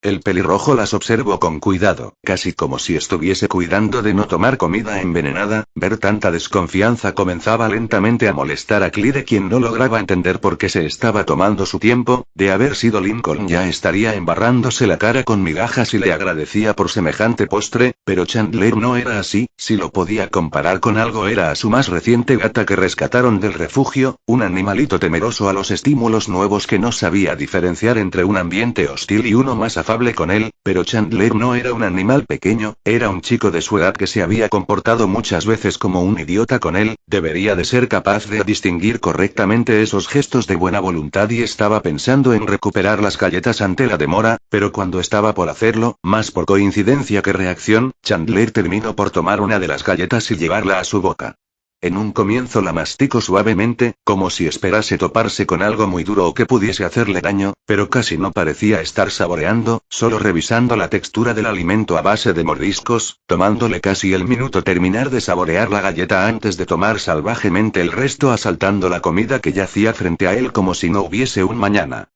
El pelirrojo las observó con cuidado, casi como si estuviese cuidando de no tomar comida envenenada. Ver tanta desconfianza comenzaba lentamente a molestar a Clyde, quien no lograba entender por qué se estaba tomando su tiempo. De haber sido Lincoln ya estaría embarrándose la cara con migajas y le agradecía por semejante postre, pero Chandler no era así. Si lo podía comparar con algo era a su más reciente gata que rescataron del refugio, un animalito temeroso a los estímulos nuevos que no sabía diferenciar entre un ambiente hostil y uno más afable con él, pero Chandler no era un animal pequeño, era un chico de su edad que se había comportado muchas veces como un idiota con él, debería de ser capaz de distinguir correctamente esos gestos de buena voluntad y estaba pensando en recuperar las galletas ante la demora, pero cuando estaba por hacerlo, más por coincidencia que reacción, Chandler terminó por tomar una de las galletas y llevarla a su boca. En un comienzo la masticó suavemente, como si esperase toparse con algo muy duro o que pudiese hacerle daño, pero casi no parecía estar saboreando, solo revisando la textura del alimento a base de mordiscos, tomándole casi el minuto terminar de saborear la galleta antes de tomar salvajemente el resto, asaltando la comida que yacía frente a él como si no hubiese un mañana.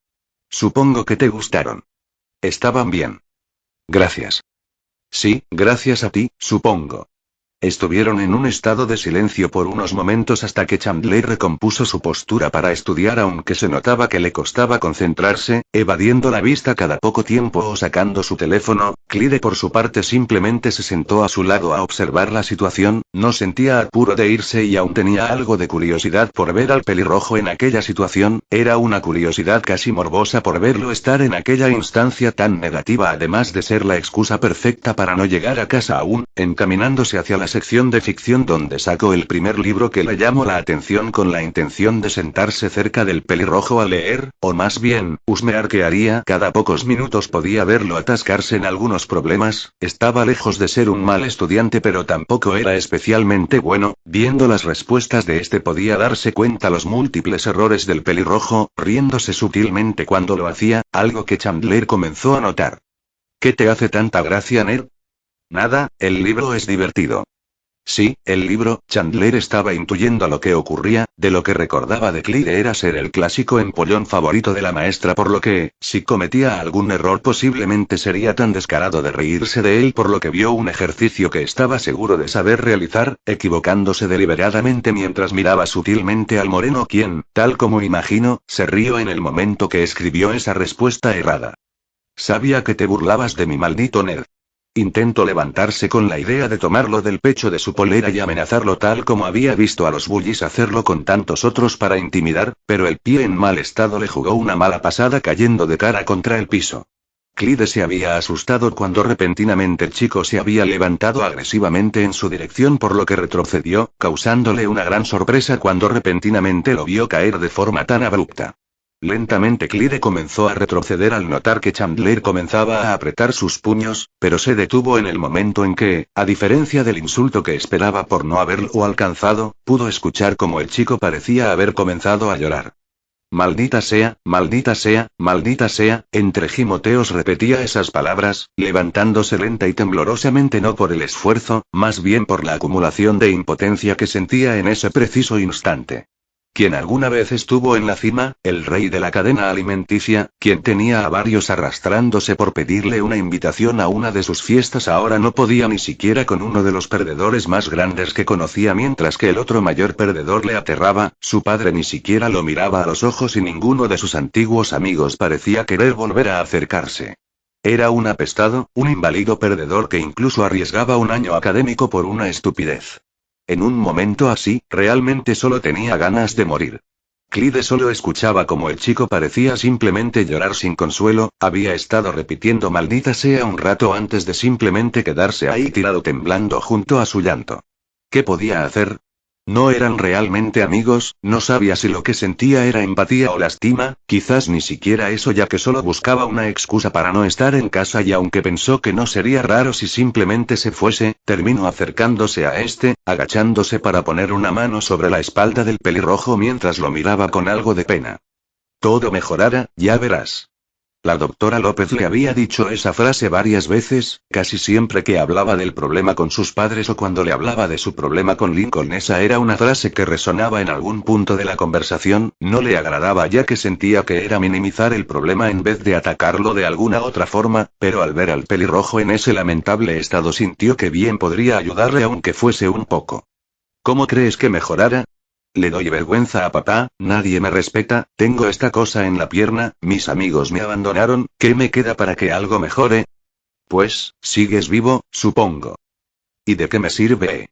Supongo que te gustaron. Estaban bien. Gracias. Sí, gracias a ti, supongo. Estuvieron en un estado de silencio por unos momentos hasta que Chandler recompuso su postura para estudiar, aunque se notaba que le costaba concentrarse, evadiendo la vista cada poco tiempo o sacando su teléfono. Clyde por su parte simplemente se sentó a su lado a observar la situación, no sentía apuro de irse y aún tenía algo de curiosidad por ver al pelirrojo en aquella situación, era una curiosidad casi morbosa por verlo estar en aquella instancia tan negativa, además de ser la excusa perfecta para no llegar a casa aún, encaminándose hacia la sección de ficción donde sacó el primer libro que le llamó la atención con la intención de sentarse cerca del pelirrojo a leer, o más bien, husmear qué haría. Cada pocos minutos podía verlo atascarse en algunos problemas, estaba lejos de ser un mal estudiante pero tampoco era especialmente bueno, viendo las respuestas de este podía darse cuenta los múltiples errores del pelirrojo, riéndose sutilmente cuando lo hacía, algo que Chandler comenzó a notar. ¿Qué te hace tanta gracia, Ned? Nada, el libro es divertido. Sí, el libro. Chandler estaba intuyendo lo que ocurría, de lo que recordaba de Clyde era ser el clásico empollón favorito de la maestra, por lo que, si cometía algún error posiblemente sería tan descarado de reírse de él, por lo que vio un ejercicio que estaba seguro de saber realizar, equivocándose deliberadamente mientras miraba sutilmente al moreno quien, tal como imagino, se rió en el momento que escribió esa respuesta errada. Sabía que te burlabas de mi maldito Ned. Intentó levantarse con la idea de tomarlo del pecho de su polera y amenazarlo tal como había visto a los bullies hacerlo con tantos otros para intimidar, pero el pie en mal estado le jugó una mala pasada cayendo de cara contra el piso. Clyde se había asustado cuando repentinamente el chico se había levantado agresivamente en su dirección, por lo que retrocedió, causándole una gran sorpresa cuando repentinamente lo vio caer de forma tan abrupta. Lentamente Clyde comenzó a retroceder al notar que Chandler comenzaba a apretar sus puños, pero se detuvo en el momento en que, a diferencia del insulto que esperaba por no haberlo alcanzado, pudo escuchar cómo el chico parecía haber comenzado a llorar. Maldita sea, maldita sea, maldita sea, entre gimoteos repetía esas palabras, levantándose lenta y temblorosamente, no por el esfuerzo, más bien por la acumulación de impotencia que sentía en ese preciso instante. Quien alguna vez estuvo en la cima, el rey de la cadena alimenticia, quien tenía a varios arrastrándose por pedirle una invitación a una de sus fiestas, ahora no podía ni siquiera con uno de los perdedores más grandes que conocía, mientras que el otro mayor perdedor le aterraba. Su padre ni siquiera lo miraba a los ojos y ninguno de sus antiguos amigos parecía querer volver a acercarse. Era un apestado, un inválido perdedor que incluso arriesgaba un año académico por una estupidez. En un momento así, realmente solo tenía ganas de morir. Clyde solo escuchaba como el chico parecía simplemente llorar sin consuelo, había estado repitiendo maldita sea un rato antes de simplemente quedarse ahí tirado temblando junto a su llanto. ¿Qué podía hacer? No eran realmente amigos, no sabía si lo que sentía era empatía o lástima, quizás ni siquiera eso, ya que solo buscaba una excusa para no estar en casa, y aunque pensó que no sería raro si simplemente se fuese, terminó acercándose a este, agachándose para poner una mano sobre la espalda del pelirrojo mientras lo miraba con algo de pena. Todo mejorará, ya verás. La doctora López le había dicho esa frase varias veces, casi siempre que hablaba del problema con sus padres o cuando le hablaba de su problema con Lincoln. Esa era una frase que resonaba en algún punto de la conversación, no le agradaba ya que sentía que era minimizar el problema en vez de atacarlo de alguna otra forma, pero al ver al pelirrojo en ese lamentable estado sintió que bien podría ayudarle aunque fuese un poco. ¿Cómo crees que mejorara? Le doy vergüenza a papá, nadie me respeta, tengo esta cosa en la pierna, mis amigos me abandonaron, ¿qué me queda para que algo mejore? Pues, sigues vivo, supongo. ¿Y de qué me sirve?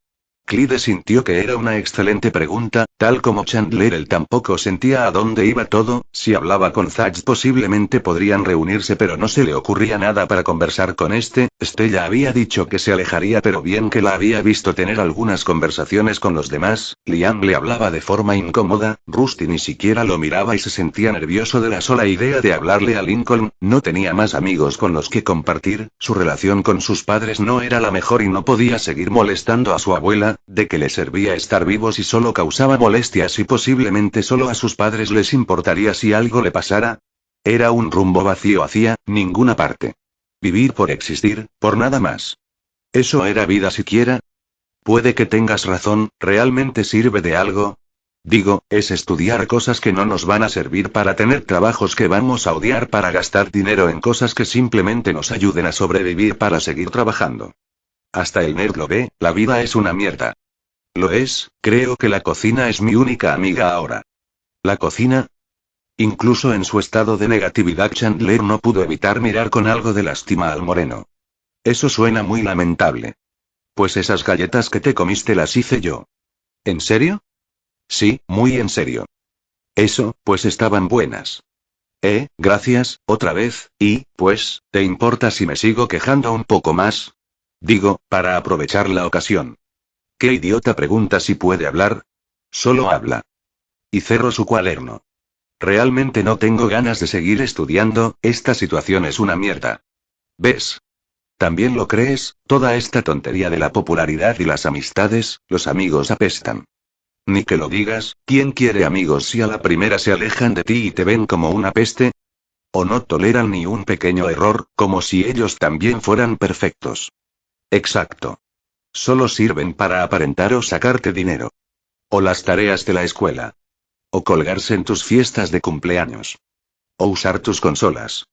Clyde sintió que era una excelente pregunta, tal como Chandler él tampoco sentía a dónde iba todo. Si hablaba con Zach posiblemente podrían reunirse, pero no se le ocurría nada para conversar con este. Stella había dicho que se alejaría, pero bien que la había visto tener algunas conversaciones con los demás. Liam le hablaba de forma incómoda, Rusty ni siquiera lo miraba y se sentía nervioso de la sola idea de hablarle a Lincoln, no tenía más amigos con los que compartir, su relación con sus padres no era la mejor y no podía seguir molestando a su abuela. nada, de que le servía estar vivo si solo causaba molestias y posiblemente solo a sus padres les importaría si algo le pasara. Era un rumbo vacío hacia ninguna parte. Vivir por existir, por nada más. ¿Eso era vida siquiera? Puede que tengas razón, ¿realmente sirve de algo? Digo, es estudiar cosas que no nos van a servir para tener trabajos que vamos a odiar, para gastar dinero en cosas que simplemente nos ayuden a sobrevivir para seguir trabajando. Hasta el nerd lo ve, la vida es una mierda. Lo es, creo que la cocina es mi única amiga ahora. ¿La cocina? Incluso en su estado de negatividad Chandler no pudo evitar mirar con algo de lástima al moreno. Eso suena muy lamentable. Pues esas galletas que te comiste las hice yo. ¿En serio? Sí, muy en serio. Eso, pues estaban buenas. Gracias, otra vez, y, pues, ¿te importa si me sigo quejando un poco más? Digo, para aprovechar la ocasión. ¿Qué idiota pregunta si puede hablar? Solo habla. Y cerró su cuaderno. Realmente no tengo ganas de seguir estudiando, esta situación es una mierda. ¿Ves? ¿También lo crees? Toda esta tontería de la popularidad y las amistades, los amigos apestan. Ni que lo digas, ¿quién quiere amigos si a la primera se alejan de ti y te ven como una peste? O no toleran ni un pequeño error, como si ellos también fueran perfectos. Exacto. Solo sirven para aparentar o sacarte dinero. O las tareas de la escuela. O colgarse en tus fiestas de cumpleaños. O usar tus consolas.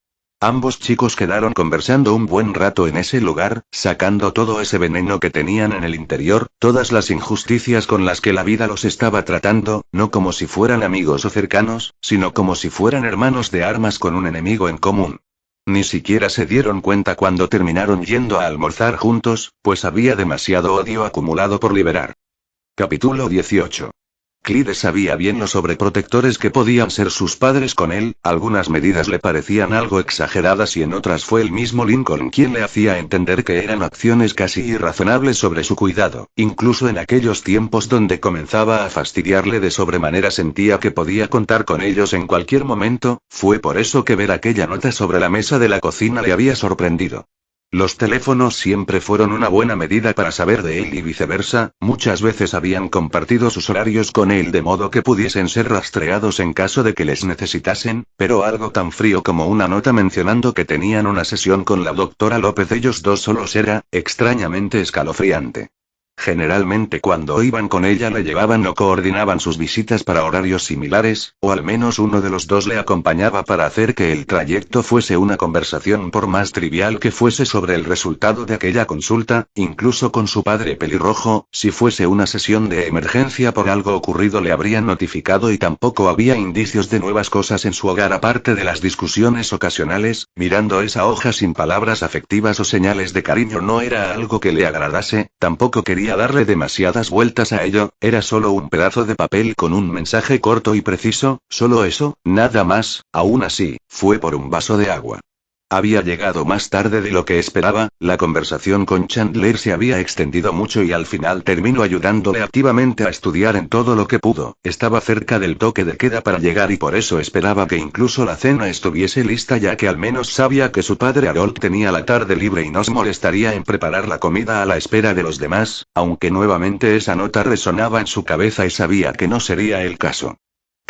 Ambos chicos quedaron conversando un buen rato en ese lugar, sacando todo ese veneno que tenían en el interior, todas las injusticias con las que la vida los estaba tratando, no como si fueran amigos o cercanos, sino como si fueran hermanos de armas con un enemigo en común. Ni siquiera se dieron cuenta cuando terminaron yendo a almorzar juntos, pues había demasiado odio acumulado por liberar. Capítulo 18. Clyde sabía bien lo sobreprotectores que podían ser sus padres con él, algunas medidas le parecían algo exageradas y en otras fue el mismo Lincoln quien le hacía entender que eran acciones casi irrazonables sobre su cuidado, incluso en aquellos tiempos donde comenzaba a fastidiarle de sobremanera sentía que podía contar con ellos en cualquier momento, fue por eso que ver aquella nota sobre la mesa de la cocina le había sorprendido. Los teléfonos siempre fueron una buena medida para saber de él y viceversa, muchas veces habían compartido sus horarios con él de modo que pudiesen ser rastreados en caso de que les necesitasen, pero algo tan frío como una nota mencionando que tenían una sesión con la doctora López ellos dos solos era, extrañamente escalofriante. Generalmente cuando iban con ella le llevaban o coordinaban sus visitas para horarios similares, o al menos uno de los dos le acompañaba para hacer que el trayecto fuese una conversación por más trivial que fuese sobre el resultado de aquella consulta, incluso con su padre pelirrojo, si fuese una sesión de emergencia por algo ocurrido le habrían notificado y tampoco había indicios de nuevas cosas en su hogar aparte de las discusiones ocasionales, mirando esa hoja sin palabras afectivas o señales de cariño no era algo que le agradase, tampoco quería darle demasiadas vueltas a ello, era solo un pedazo de papel con un mensaje corto y preciso, solo eso, nada más, aún así, fue por un vaso de agua. Había llegado más tarde de lo que esperaba, la conversación con Chandler se había extendido mucho y al final terminó ayudándole activamente a estudiar en todo lo que pudo, estaba cerca del toque de queda para llegar y por eso esperaba que incluso la cena estuviese lista ya que al menos sabía que su padre Harold tenía la tarde libre y no se molestaría en preparar la comida a la espera de los demás, aunque nuevamente esa nota resonaba en su cabeza y sabía que no sería el caso.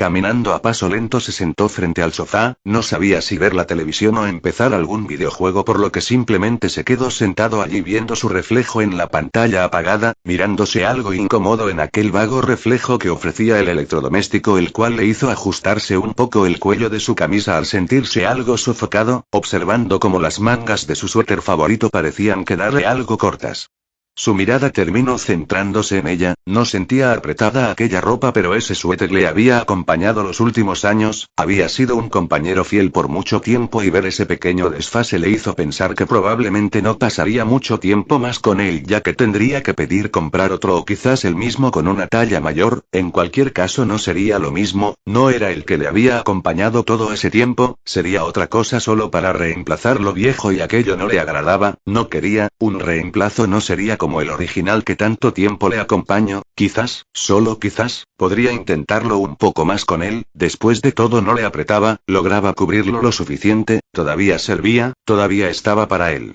Caminando a paso lento se sentó frente al sofá, no sabía si ver la televisión o empezar algún videojuego por lo que simplemente se quedó sentado allí viendo su reflejo en la pantalla apagada, mirándose algo incómodo en aquel vago reflejo que ofrecía el electrodoméstico el cual le hizo ajustarse un poco el cuello de su camisa al sentirse algo sofocado, observando cómo las mangas de su suéter favorito parecían quedarle algo cortas. Su mirada terminó centrándose en ella, no sentía apretada aquella ropa pero ese suéter le había acompañado los últimos años, había sido un compañero fiel por mucho tiempo y ver ese pequeño desfase le hizo pensar que probablemente no pasaría mucho tiempo más con él ya que tendría que pedir comprar otro o quizás el mismo con una talla mayor, en cualquier caso no sería lo mismo, no era el que le había acompañado todo ese tiempo, sería otra cosa solo para reemplazar lo viejo y aquello no le agradaba, no quería, un reemplazo no sería como el original que tanto tiempo le acompañó, quizás, solo quizás, podría intentarlo un poco más con él, después de todo no le apretaba, lograba cubrirlo lo suficiente, todavía servía, todavía estaba para él.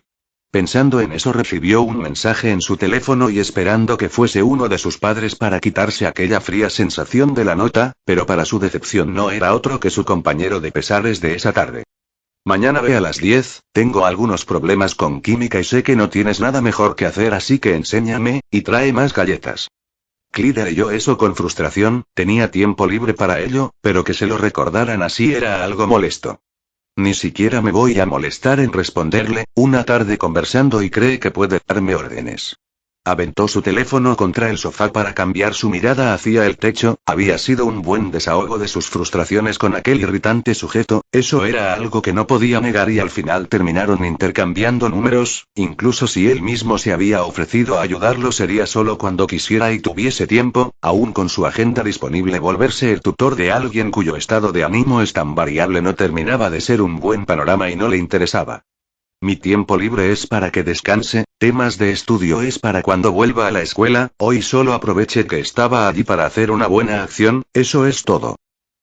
Pensando en eso recibió un mensaje en su teléfono y esperando que fuese uno de sus padres para quitarse aquella fría sensación de la nota, pero para su decepción no era otro que su compañero de pesares de esa tarde. Mañana ve a las 10, tengo algunos problemas con química y sé que no tienes nada mejor que hacer así que enséñame, y trae más galletas. Clyde leyó eso con frustración, tenía tiempo libre para ello, pero que se lo recordaran así era algo molesto. Ni siquiera me voy a molestar en responderle, una tarde conversando y cree que puede darme órdenes. Aventó su teléfono contra el sofá para cambiar su mirada hacia el techo, había sido un buen desahogo de sus frustraciones con aquel irritante sujeto, eso era algo que no podía negar y al final terminaron intercambiando números, incluso si él mismo se había ofrecido a ayudarlo sería solo cuando quisiera y tuviese tiempo, aún con su agenda disponible volverse el tutor de alguien cuyo estado de ánimo es tan variable no terminaba de ser un buen panorama y no le interesaba. Mi tiempo libre es para que descanse, temas de estudio es para cuando vuelva a la escuela, hoy solo aproveché que estaba allí para hacer una buena acción, eso es todo.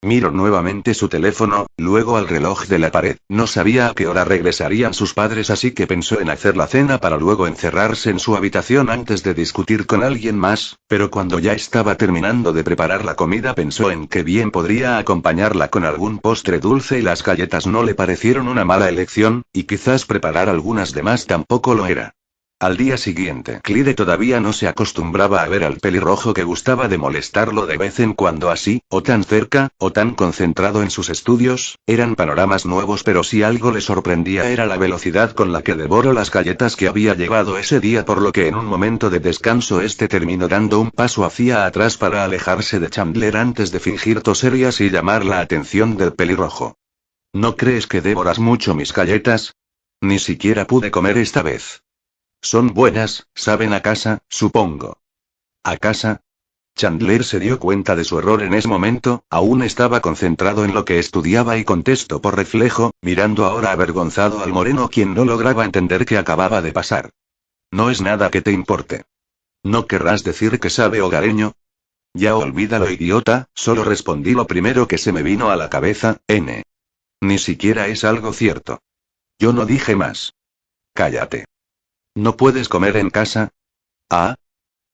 Miró nuevamente su teléfono, luego al reloj de la pared, no sabía a qué hora regresarían sus padres así que pensó en hacer la cena para luego encerrarse en su habitación antes de discutir con alguien más, pero cuando ya estaba terminando de preparar la comida pensó en que bien podría acompañarla con algún postre dulce y las galletas no le parecieron una mala elección, y quizás preparar algunas demás tampoco lo era. Al día siguiente, Clyde todavía no se acostumbraba a ver al pelirrojo que gustaba de molestarlo de vez en cuando así, o tan cerca, o tan concentrado en sus estudios, eran panoramas nuevos pero si algo le sorprendía era la velocidad con la que devoró las galletas que había llevado ese día por lo que en un momento de descanso este terminó dando un paso hacia atrás para alejarse de Chandler antes de fingir toser y así llamar la atención del pelirrojo. ¿No crees que devoras mucho mis galletas? Ni siquiera pude comer esta vez. Son buenas, saben a casa, supongo. ¿A casa? Chandler se dio cuenta de su error en ese momento, aún estaba concentrado en lo que estudiaba y contestó por reflejo, mirando ahora avergonzado al moreno quien no lograba entender qué acababa de pasar. No es nada que te importe. ¿No querrás decir que sabe hogareño? Ya olvídalo idiota, solo respondí lo primero que se me vino a la cabeza, N. Ni siquiera es algo cierto. Yo no dije más. Cállate. ¿No puedes comer en casa? Ah.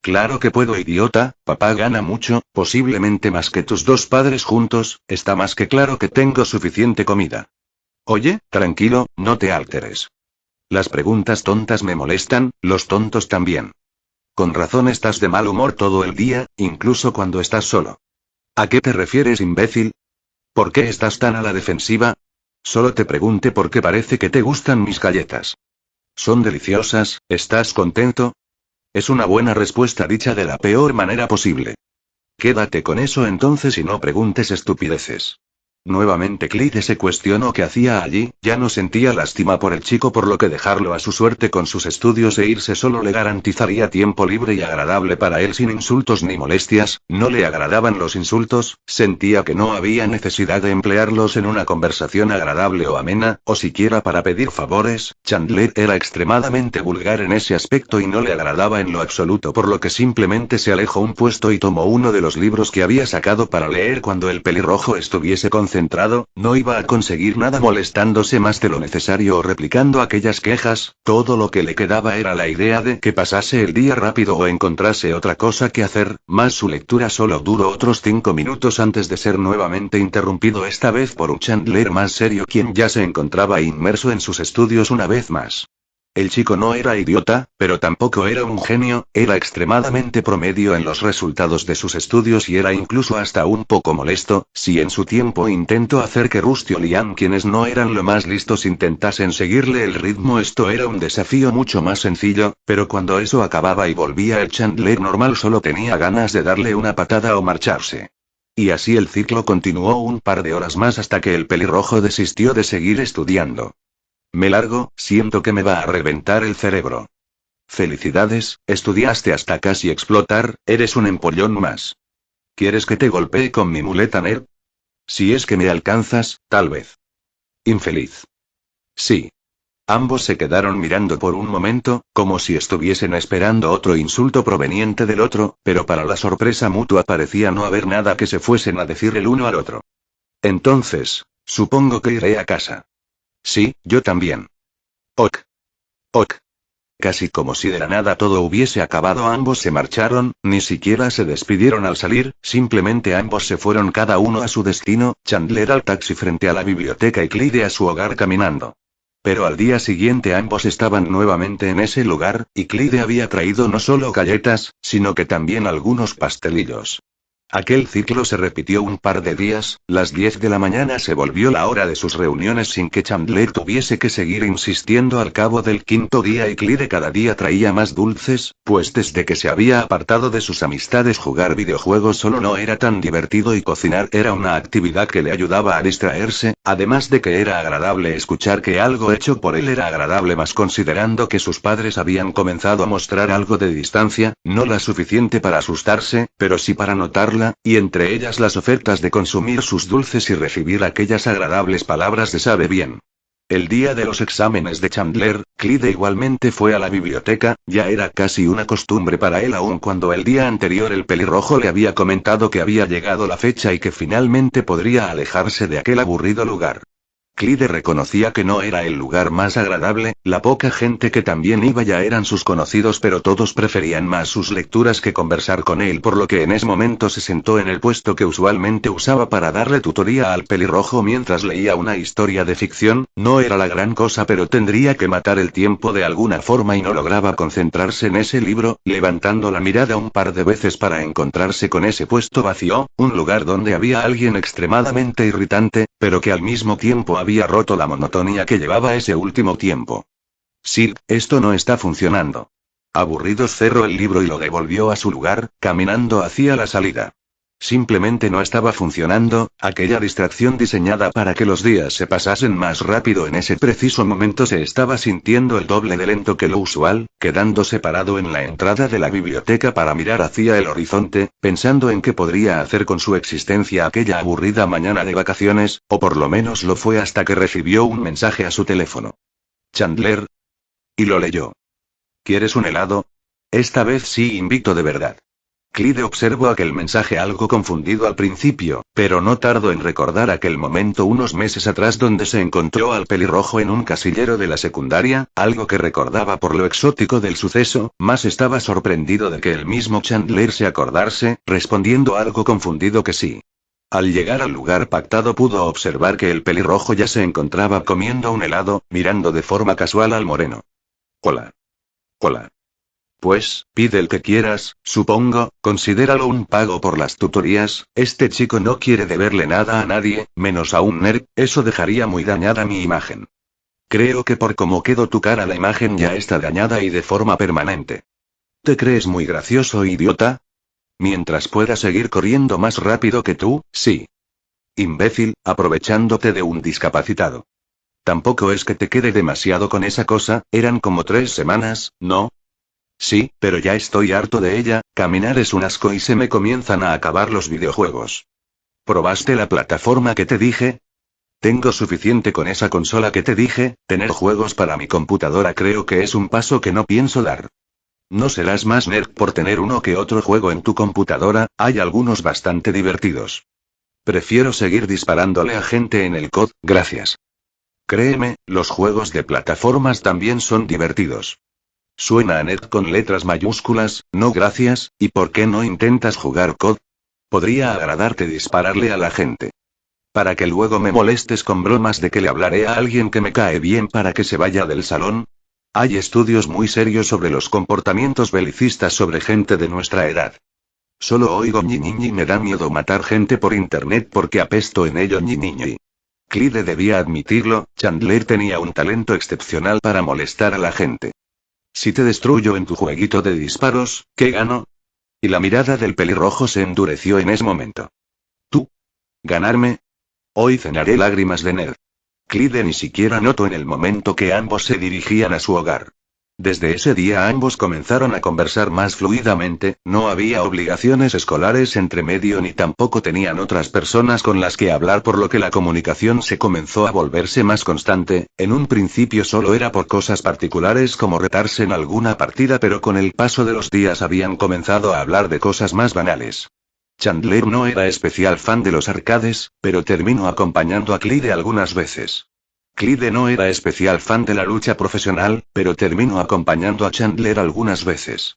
Claro que puedo, idiota, papá gana mucho, posiblemente más que tus dos padres juntos, está más que claro que tengo suficiente comida. Oye, tranquilo, no te alteres. Las preguntas tontas me molestan, los tontos también. Con razón estás de mal humor todo el día, incluso cuando estás solo. ¿A qué te refieres, imbécil? ¿Por qué estás tan a la defensiva? Solo te pregunté porque parece que te gustan mis galletas. Son deliciosas, ¿estás contento? Es una buena respuesta dicha de la peor manera posible. Quédate con eso entonces y no preguntes estupideces. Nuevamente Clyde se cuestionó qué hacía allí, ya no sentía lástima por el chico por lo que dejarlo a su suerte con sus estudios e irse solo le garantizaría tiempo libre y agradable para él sin insultos ni molestias, no le agradaban los insultos, sentía que no había necesidad de emplearlos en una conversación agradable o amena, o siquiera para pedir favores, Chandler era extremadamente vulgar en ese aspecto y no le agradaba en lo absoluto por lo que simplemente se alejó un puesto y tomó uno de los libros que había sacado para leer cuando el pelirrojo estuviese concentrado, no iba a conseguir nada molestándose más de lo necesario o replicando aquellas quejas, todo lo que le quedaba era la idea de que pasase el día rápido o encontrase otra cosa que hacer, más su lectura solo duró otros 5 minutos antes de ser nuevamente interrumpido esta vez por un Chandler más serio quien ya se encontraba inmerso en sus estudios una vez más. El chico no era idiota, pero tampoco era un genio, era extremadamente promedio en los resultados de sus estudios y era incluso hasta un poco molesto, si en su tiempo intentó hacer que Rusty o Liam quienes no eran lo más listos intentasen seguirle el ritmo esto era un desafío mucho más sencillo, pero cuando eso acababa y volvía el Chandler normal solo tenía ganas de darle una patada o marcharse. Y así el ciclo continuó un par de horas más hasta que el pelirrojo desistió de seguir estudiando. Me largo, siento que me va a reventar el cerebro. Felicidades, estudiaste hasta casi explotar, eres un empollón más. ¿Quieres que te golpee con mi muleta nerd? Si es que me alcanzas, tal vez. Infeliz. Sí. Ambos se quedaron mirando por un momento, como si estuviesen esperando otro insulto proveniente del otro, pero para la sorpresa mutua parecía no haber nada que se fuesen a decir el uno al otro. Entonces, supongo que iré a casa. Sí, yo también. Ok. Ok. Casi como si de la nada todo hubiese acabado, ambos se marcharon, ni siquiera se despidieron al salir, simplemente ambos se fueron cada uno a su destino, Chandler al taxi frente a la biblioteca y Clyde a su hogar caminando. Pero al día siguiente ambos estaban nuevamente en ese lugar, y Clyde había traído no solo galletas, sino que también algunos pastelillos. Aquel ciclo se repitió un par de días, las 10 de la mañana se volvió la hora de sus reuniones sin que Chandler tuviese que seguir insistiendo. Al cabo del quinto día y Clyde cada día traía más dulces, pues desde que se había apartado de sus amistades jugar videojuegos solo no era tan divertido y cocinar era una actividad que le ayudaba a distraerse, además de que era agradable escuchar que algo hecho por él era agradable, más considerando que sus padres habían comenzado a mostrar algo de distancia, no la suficiente para asustarse, pero sí para notarlo, y entre ellas las ofertas de consumir sus dulces y recibir aquellas agradables palabras de sabe bien. El día de los exámenes de Chandler, Clyde igualmente fue a la biblioteca, ya era casi una costumbre para él, aun cuando el día anterior el pelirrojo le había comentado que había llegado la fecha y que finalmente podría alejarse de aquel aburrido lugar. Clyde reconocía que no era el lugar más agradable, la poca gente que también iba ya eran sus conocidos, pero todos preferían más sus lecturas que conversar con él, por lo que en ese momento se sentó en el puesto que usualmente usaba para darle tutoría al pelirrojo mientras leía una historia de ficción. No era la gran cosa, pero tendría que matar el tiempo de alguna forma y no lograba concentrarse en ese libro, levantando la mirada un par de veces para encontrarse con ese puesto vacío, un lugar donde había alguien extremadamente irritante, pero que al mismo tiempo había roto la monotonía que llevaba ese último tiempo. Sid, esto no está funcionando. Aburrido, cerró el libro y lo devolvió a su lugar, caminando hacia la salida. Simplemente no estaba funcionando, aquella distracción diseñada para que los días se pasasen más rápido en ese preciso momento se estaba sintiendo el doble de lento que lo usual, quedándose parado en la entrada de la biblioteca para mirar hacia el horizonte, pensando en qué podría hacer con su existencia aquella aburrida mañana de vacaciones, o por lo menos lo fue hasta que recibió un mensaje a su teléfono. Chandler. Y lo leyó. ¿Quieres un helado? Esta vez sí invito de verdad. Clyde observó aquel mensaje algo confundido al principio, pero no tardó en recordar aquel momento unos meses atrás donde se encontró al pelirrojo en un casillero de la secundaria, algo que recordaba por lo exótico del suceso, más estaba sorprendido de que el mismo Chandler se acordase, respondiendo algo confundido que sí. Al llegar al lugar pactado pudo observar que el pelirrojo ya se encontraba comiendo un helado, mirando de forma casual al moreno. Hola. Hola. Pues, pide el que quieras, supongo, considéralo un pago por las tutorías. Este chico no quiere deberle nada a nadie, menos a un nerd, eso dejaría muy dañada mi imagen. Creo que por cómo quedó tu cara la imagen ya está dañada y de forma permanente. ¿Te crees muy gracioso, idiota? Mientras pueda seguir corriendo más rápido que tú, sí. Imbécil, aprovechándote de un discapacitado. Tampoco es que te quede demasiado con esa cosa, eran como 3 semanas, ¿no? Sí, pero ya estoy harto de ella, caminar es un asco y se me comienzan a acabar los videojuegos. ¿Probaste la plataforma que te dije? Tengo suficiente con esa consola que te dije, tener juegos para mi computadora creo que es un paso que no pienso dar. No serás más nerd por tener uno que otro juego en tu computadora, hay algunos bastante divertidos. Prefiero seguir disparándole a gente en el COD, gracias. Créeme, los juegos de plataformas también son divertidos. Suena a nerd con letras mayúsculas, no gracias, ¿y por qué no intentas jugar COD? Podría agradarte dispararle a la gente. Para que luego me molestes con bromas de que le hablaré a alguien que me cae bien para que se vaya del salón. Hay estudios muy serios sobre los comportamientos belicistas sobre gente de nuestra edad. Solo oigo ñi ñi ñi, me da miedo matar gente por internet porque apesto en ello ñi ñi ñi. Clyde debía admitirlo, Chandler tenía un talento excepcional para molestar a la gente. Si te destruyo en tu jueguito de disparos, ¿qué gano? Y la mirada del pelirrojo se endureció en ese momento. ¿Tú? ¿Ganarme? Hoy cenaré lágrimas de nerd. Clyde ni siquiera notó en el momento que ambos se dirigían a su hogar. Desde ese día ambos comenzaron a conversar más fluidamente, no había obligaciones escolares entre medio ni tampoco tenían otras personas con las que hablar, por lo que la comunicación se comenzó a volverse más constante. En un principio solo era por cosas particulares como retarse en alguna partida, pero con el paso de los días habían comenzado a hablar de cosas más banales. Chandler no era especial fan de los arcades, pero terminó acompañando a Clyde algunas veces. Clyde no era especial fan de la lucha profesional, pero terminó acompañando a Chandler algunas veces.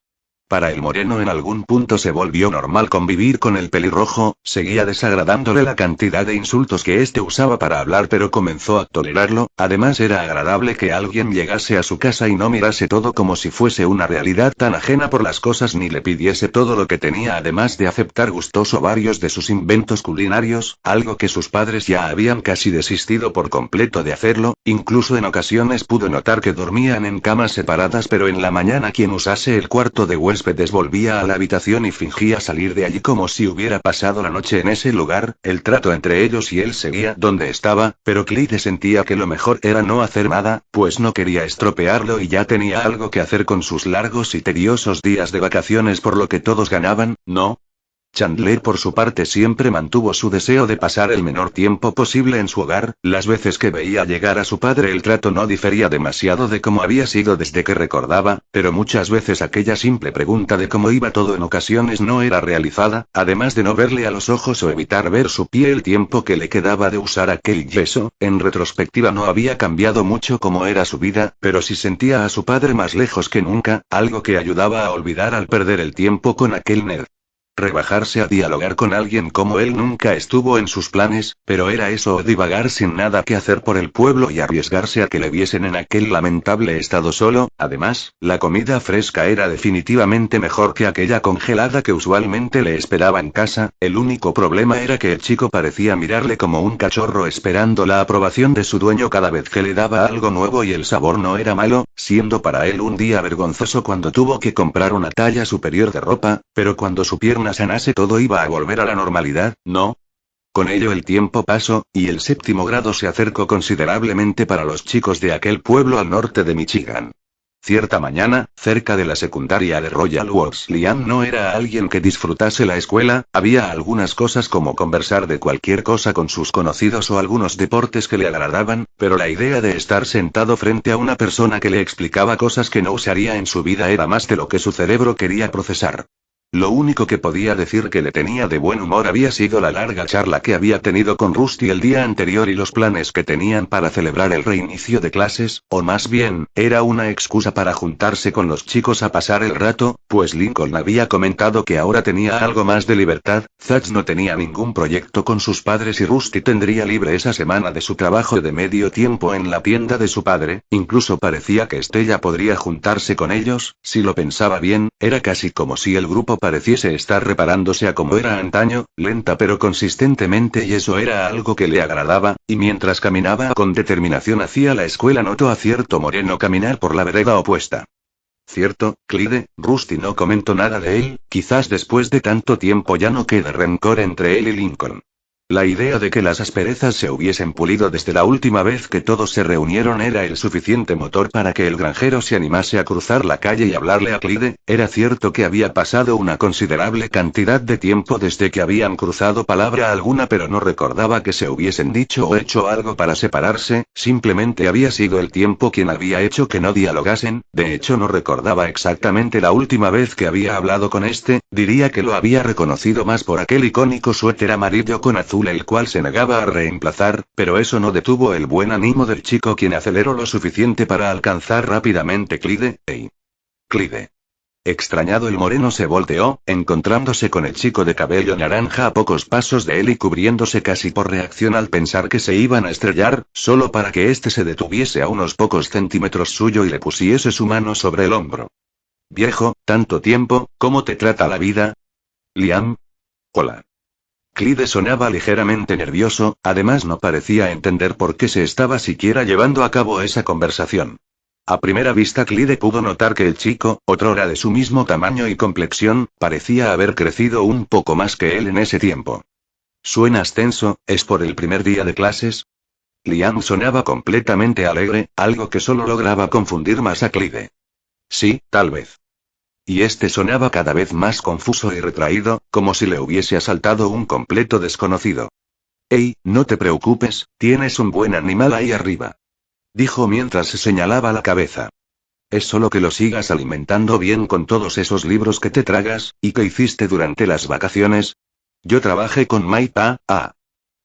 Para el moreno en algún punto se volvió normal convivir con el pelirrojo, seguía desagradándole la cantidad de insultos que éste usaba para hablar, pero comenzó a tolerarlo. Además era agradable que alguien llegase a su casa y no mirase todo como si fuese una realidad tan ajena por las cosas ni le pidiese todo lo que tenía, además de aceptar gustoso varios de sus inventos culinarios, algo que sus padres ya habían casi desistido por completo de hacerlo. Incluso en ocasiones pudo notar que dormían en camas separadas, pero en la mañana quien usase el cuarto de huéspedes volvía a la habitación y fingía salir de allí como si hubiera pasado la noche en ese lugar. El trato entre ellos y él seguía donde estaba, pero Clyde sentía que lo mejor era no hacer nada, pues no quería estropearlo y ya tenía algo que hacer con sus largos y tediosos días de vacaciones, por lo que todos ganaban, ¿no? Chandler por su parte siempre mantuvo su deseo de pasar el menor tiempo posible en su hogar. Las veces que veía llegar a su padre el trato no difería demasiado de cómo había sido desde que recordaba, pero muchas veces aquella simple pregunta de cómo iba todo en ocasiones no era realizada, además de no verle a los ojos o evitar ver su pie el tiempo que le quedaba de usar aquel yeso. En retrospectiva no había cambiado mucho cómo era su vida, pero sí sentía a su padre más lejos que nunca, algo que ayudaba a olvidar al perder el tiempo con aquel nerd. Rebajarse a dialogar con alguien como él nunca estuvo en sus planes, pero era eso o divagar sin nada que hacer por el pueblo y arriesgarse a que le viesen en aquel lamentable estado solo. Además, la comida fresca era definitivamente mejor que aquella congelada que usualmente le esperaba en casa. El único problema era que el chico parecía mirarle como un cachorro esperando la aprobación de su dueño cada vez que le daba algo nuevo, y el sabor no era malo, siendo para él un día vergonzoso cuando tuvo que comprar una talla superior de ropa, pero cuando su pierna sanase todo iba a volver a la normalidad, ¿no? Con ello el tiempo pasó, y el séptimo grado se acercó considerablemente para los chicos de aquel pueblo al norte de Michigan. Cierta mañana, cerca de la secundaria de Royal Oaks, Liam no era alguien que disfrutase la escuela. Había algunas cosas como conversar de cualquier cosa con sus conocidos o algunos deportes que le agradaban, pero la idea de estar sentado frente a una persona que le explicaba cosas que no usaría en su vida era más de lo que su cerebro quería procesar. Lo único que podía decir que le tenía de buen humor había sido la larga charla que había tenido con Rusty el día anterior y los planes que tenían para celebrar el reinicio de clases, o más bien, era una excusa para juntarse con los chicos a pasar el rato, pues Lincoln había comentado que ahora tenía algo más de libertad. Zach no tenía ningún proyecto con sus padres y Rusty tendría libre esa semana de su trabajo de medio tiempo en la tienda de su padre. Incluso parecía que Stella podría juntarse con ellos. Si lo pensaba bien, era casi como si el grupo pareciese estar reparándose a como era antaño, lenta pero consistentemente, y eso era algo que le agradaba. Y mientras caminaba con determinación hacia la escuela notó a cierto moreno caminar por la vereda opuesta. Cierto, Clyde, Rusty no comentó nada de él, quizás después de tanto tiempo ya no quede rencor entre él y Lincoln. La idea de que las asperezas se hubiesen pulido desde la última vez que todos se reunieron era el suficiente motor para que el granjero se animase a cruzar la calle y hablarle a Clyde. Era cierto que había pasado una considerable cantidad de tiempo desde que habían cruzado palabra alguna, pero no recordaba que se hubiesen dicho o hecho algo para separarse. Simplemente había sido el tiempo quien había hecho que no dialogasen. De hecho no recordaba exactamente la última vez que había hablado con este. Diría que lo había reconocido más por aquel icónico suéter amarillo con azul el cual se negaba a reemplazar, pero eso no detuvo el buen ánimo del chico, quien aceleró lo suficiente para alcanzar rápidamente Clyde. ¡Hey! Clyde. Extrañado, el moreno se volteó, encontrándose con el chico de cabello naranja a pocos pasos de él y cubriéndose casi por reacción al pensar que se iban a estrellar, solo para que éste se detuviese a unos pocos centímetros suyo y le pusiese su mano sobre el hombro. Viejo, tanto tiempo, ¿cómo te trata la vida? Liam. Hola. Clyde sonaba ligeramente nervioso, además no parecía entender por qué se estaba siquiera llevando a cabo esa conversación. A primera vista Clyde pudo notar que el chico, otrora de su mismo tamaño y complexión, parecía haber crecido un poco más que él en ese tiempo. ¿Suenas tenso? ¿Es por el primer día de clases? Liam sonaba completamente alegre, algo que solo lograba confundir más a Clyde. Sí, tal vez. Y este sonaba cada vez más confuso y retraído, como si le hubiese asaltado un completo desconocido. «Ey, no te preocupes, tienes un buen animal ahí arriba», dijo mientras se señalaba la cabeza. «Es solo que lo sigas alimentando bien con todos esos libros que te tragas. ¿Y qué hiciste durante las vacaciones?» «Yo trabajé con my pa.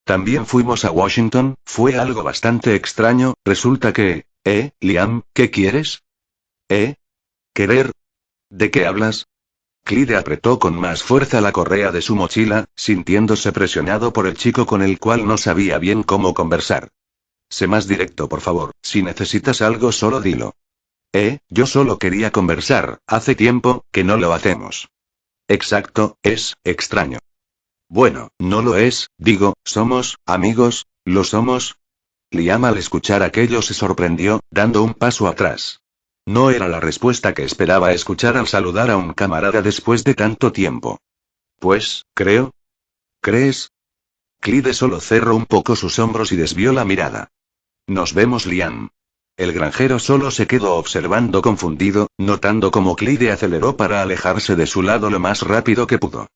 También fuimos a Washington, fue algo bastante extraño, resulta que... Liam, ¿qué quieres? ¿Querer? ¿De qué hablas? Clyde apretó con más fuerza la correa de su mochila, sintiéndose presionado por el chico con el cual no sabía bien cómo conversar. Sé más directo, por favor, si necesitas algo solo dilo. Yo solo quería conversar, hace tiempo que no lo hacemos. Exacto, es extraño. Bueno, no lo es, digo, somos amigos, ¿lo somos? Liam al escuchar aquello se sorprendió, dando un paso atrás. No era la respuesta que esperaba escuchar al saludar a un camarada después de tanto tiempo. Pues, creo. ¿Crees? Clyde solo cerró un poco sus hombros y desvió la mirada. Nos vemos, Liam. El granjero solo se quedó observando confundido, notando cómo Clyde aceleró para alejarse de su lado lo más rápido que pudo.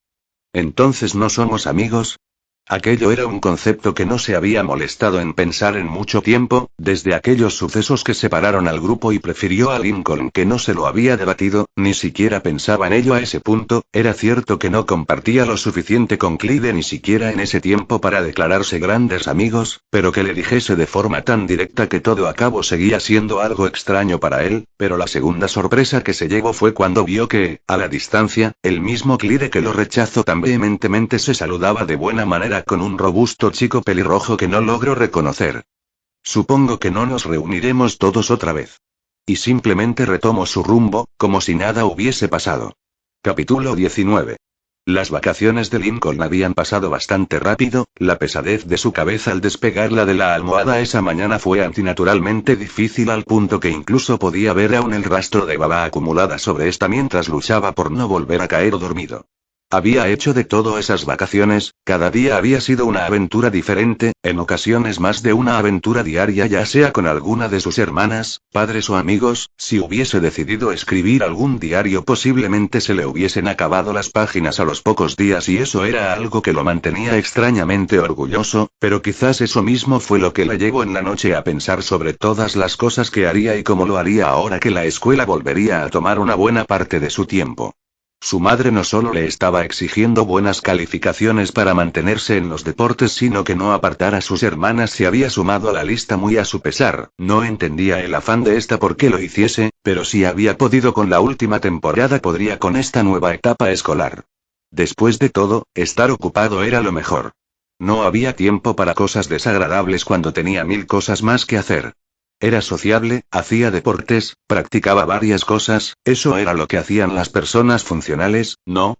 ¿Entonces no somos amigos? Aquello era un concepto que no se había molestado en pensar en mucho tiempo, desde aquellos sucesos que separaron al grupo y prefirió a Lincoln que no se lo había debatido, ni siquiera pensaba en ello a ese punto. Era cierto que no compartía lo suficiente con Clyde ni siquiera en ese tiempo para declararse grandes amigos, pero que le dijese de forma tan directa que todo a cabo seguía siendo algo extraño para él, pero la segunda sorpresa que se llevó fue cuando vio que, a la distancia, el mismo Clyde que lo rechazó tan vehementemente se saludaba de buena manera con un robusto chico pelirrojo que no logró reconocer. Supongo que no nos reuniremos todos otra vez. Y simplemente retomó su rumbo, como si nada hubiese pasado. Capítulo 19. Las vacaciones de Lincoln habían pasado bastante rápido, la pesadez de su cabeza al despegarla de la almohada esa mañana fue antinaturalmente difícil al punto que incluso podía ver aún el rastro de baba acumulada sobre esta mientras luchaba por no volver a caer dormido. Había hecho de todo esas vacaciones, cada día había sido una aventura diferente, en ocasiones más de una aventura diaria ya sea con alguna de sus hermanas, padres o amigos. Si hubiese decidido escribir algún diario posiblemente se le hubiesen acabado las páginas a los pocos días y eso era algo que lo mantenía extrañamente orgulloso, pero quizás eso mismo fue lo que le llevó en la noche a pensar sobre todas las cosas que haría y cómo lo haría ahora que la escuela volvería a tomar una buena parte de su tiempo. Su madre no solo le estaba exigiendo buenas calificaciones para mantenerse en los deportes, sino que no apartar a sus hermanas se había sumado a la lista muy a su pesar. No entendía el afán de esta por qué lo hiciese, pero si había podido con la última temporada podría con esta nueva etapa escolar. Después de todo, estar ocupado era lo mejor. No había tiempo para cosas desagradables cuando tenía 1000 cosas más que hacer. Era sociable, hacía deportes, practicaba varias cosas, eso era lo que hacían las personas funcionales, ¿no?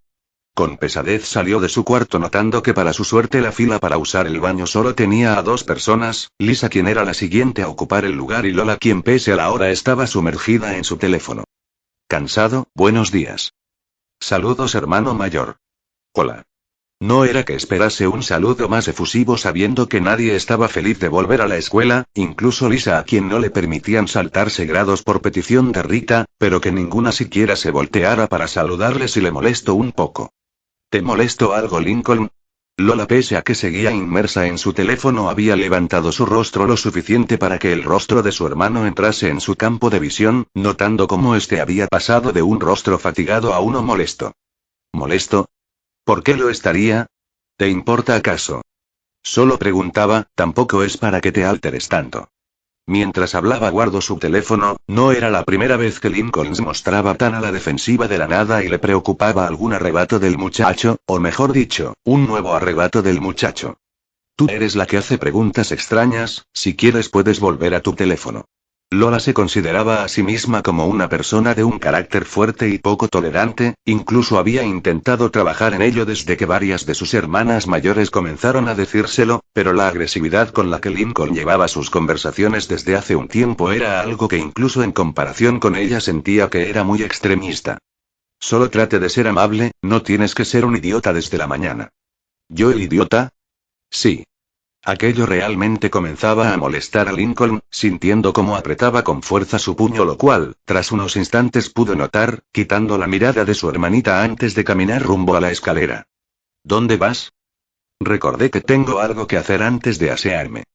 Con pesadez salió de su cuarto notando que para su suerte la fila para usar el baño solo tenía a 2 personas, Lisa quien era la siguiente a ocupar el lugar y Lola quien pese a la hora estaba sumergida en su teléfono. Cansado, buenos días. Saludos hermano mayor. Hola. No era que esperase un saludo más efusivo sabiendo que nadie estaba feliz de volver a la escuela, incluso Lisa a quien no le permitían saltarse grados por petición de Rita, pero que ninguna siquiera se volteara para saludarle si le molestó un poco. ¿Te molestó algo, Lincoln? Lola, pese a que seguía inmersa en su teléfono, había levantado su rostro lo suficiente para que el rostro de su hermano entrase en su campo de visión, notando cómo este había pasado de un rostro fatigado a uno molesto. ¿Molesto? ¿Por qué lo estaría? ¿Te importa acaso? Solo preguntaba, tampoco es para que te alteres tanto. Mientras hablaba guardó su teléfono, no era la primera vez que Lincoln se mostraba tan a la defensiva de la nada y le preocupaba algún arrebato del muchacho, o mejor dicho, un nuevo arrebato del muchacho. Tú eres la que hace preguntas extrañas, si quieres puedes volver a tu teléfono. Lola se consideraba a sí misma como una persona de un carácter fuerte y poco tolerante, incluso había intentado trabajar en ello desde que varias de sus hermanas mayores comenzaron a decírselo, pero la agresividad con la que Lincoln llevaba sus conversaciones desde hace un tiempo era algo que incluso en comparación con ella sentía que era muy extremista. Solo trate de ser amable, no tienes que ser un idiota desde la mañana. ¿Yo el idiota? Sí. Aquello realmente comenzaba a molestar a Lincoln, sintiendo cómo apretaba con fuerza su puño, lo cual, tras unos instantes pudo notar, quitando la mirada de su hermanita antes de caminar rumbo a la escalera. ¿Dónde vas? Recordé que tengo algo que hacer antes de asearme.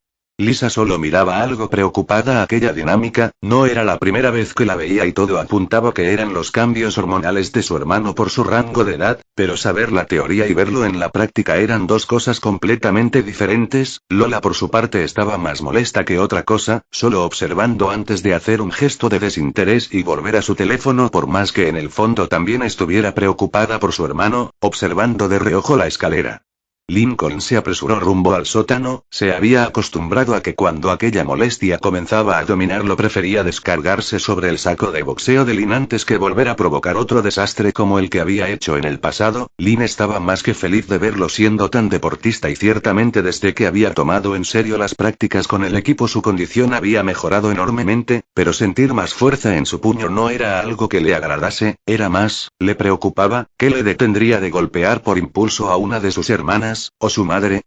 Lisa solo miraba algo preocupada aquella dinámica, no era la primera vez que la veía y todo apuntaba que eran los cambios hormonales de su hermano por su rango de edad, pero saber la teoría y verlo en la práctica eran dos cosas completamente diferentes. Lola por su parte estaba más molesta que otra cosa, solo observando antes de hacer un gesto de desinterés y volver a su teléfono por más que en el fondo también estuviera preocupada por su hermano, observando de reojo la escalera. Lincoln se apresuró rumbo al sótano, se había acostumbrado a que cuando aquella molestia comenzaba a dominarlo prefería descargarse sobre el saco de boxeo de Lynn antes que volver a provocar otro desastre como el que había hecho en el pasado. Lynn estaba más que feliz de verlo siendo tan deportista y ciertamente desde que había tomado en serio las prácticas con el equipo su condición había mejorado enormemente, pero sentir más fuerza en su puño no era algo que le agradase, era más, le preocupaba, que le detendría de golpear por impulso a una de sus hermanas, ¿o su madre?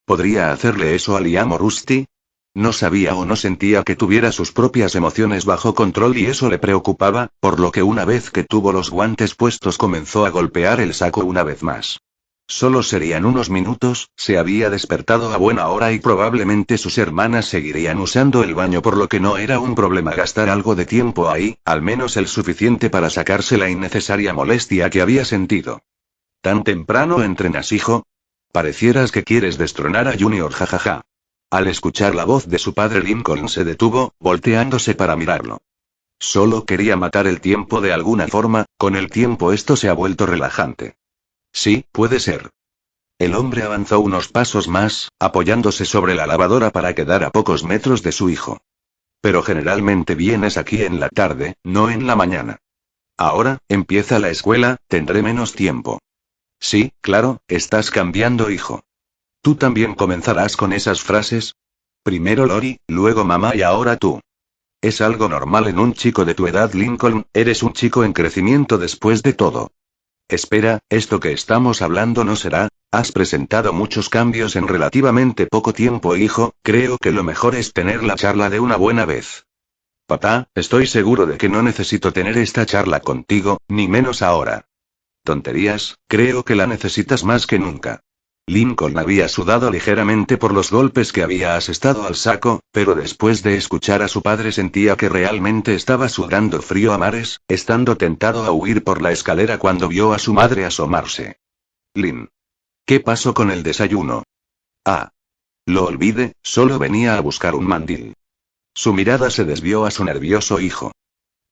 ¿Podría hacerle eso a Liam o Rusty? No sabía o no sentía que tuviera sus propias emociones bajo control y eso le preocupaba, por lo que una vez que tuvo los guantes puestos comenzó a golpear el saco una vez más. Solo serían unos minutos, se había despertado a buena hora y probablemente sus hermanas seguirían usando el baño por lo que no era un problema gastar algo de tiempo ahí, al menos el suficiente para sacarse la innecesaria molestia que había sentido. ¿Tan temprano entrenas, hijo? Parecieras que quieres destronar a Junior, jajaja. Al escuchar la voz de su padre Lincoln se detuvo, volteándose para mirarlo. Solo quería matar el tiempo de alguna forma, con el tiempo esto se ha vuelto relajante. Sí, puede ser. El hombre avanzó unos pasos más, apoyándose sobre la lavadora para quedar a pocos metros de su hijo. Pero generalmente vienes aquí en la tarde, no en la mañana. Ahora, empieza la escuela, tendré menos tiempo. Sí, claro, estás cambiando, hijo. ¿Tú también comenzarás con esas frases? Primero Lori, luego mamá y ahora tú. Es algo normal en un chico de tu edad, Lincoln, eres un chico en crecimiento después de todo. Espera, esto que estamos hablando no será, has presentado muchos cambios en relativamente poco tiempo, hijo, creo que lo mejor es tener la charla de una buena vez. Papá, estoy seguro de que no necesito tener esta charla contigo, ni menos ahora. Tonterías, creo que la necesitas más que nunca. Lincoln había sudado ligeramente por los golpes que había asestado al saco, pero después de escuchar a su padre sentía que realmente estaba sudando frío a mares, estando tentado a huir por la escalera cuando vio a su madre asomarse. Lynn. ¿Qué pasó con el desayuno? Ah. Lo olvidé, solo venía a buscar un mandil. Su mirada se desvió a su nervioso hijo.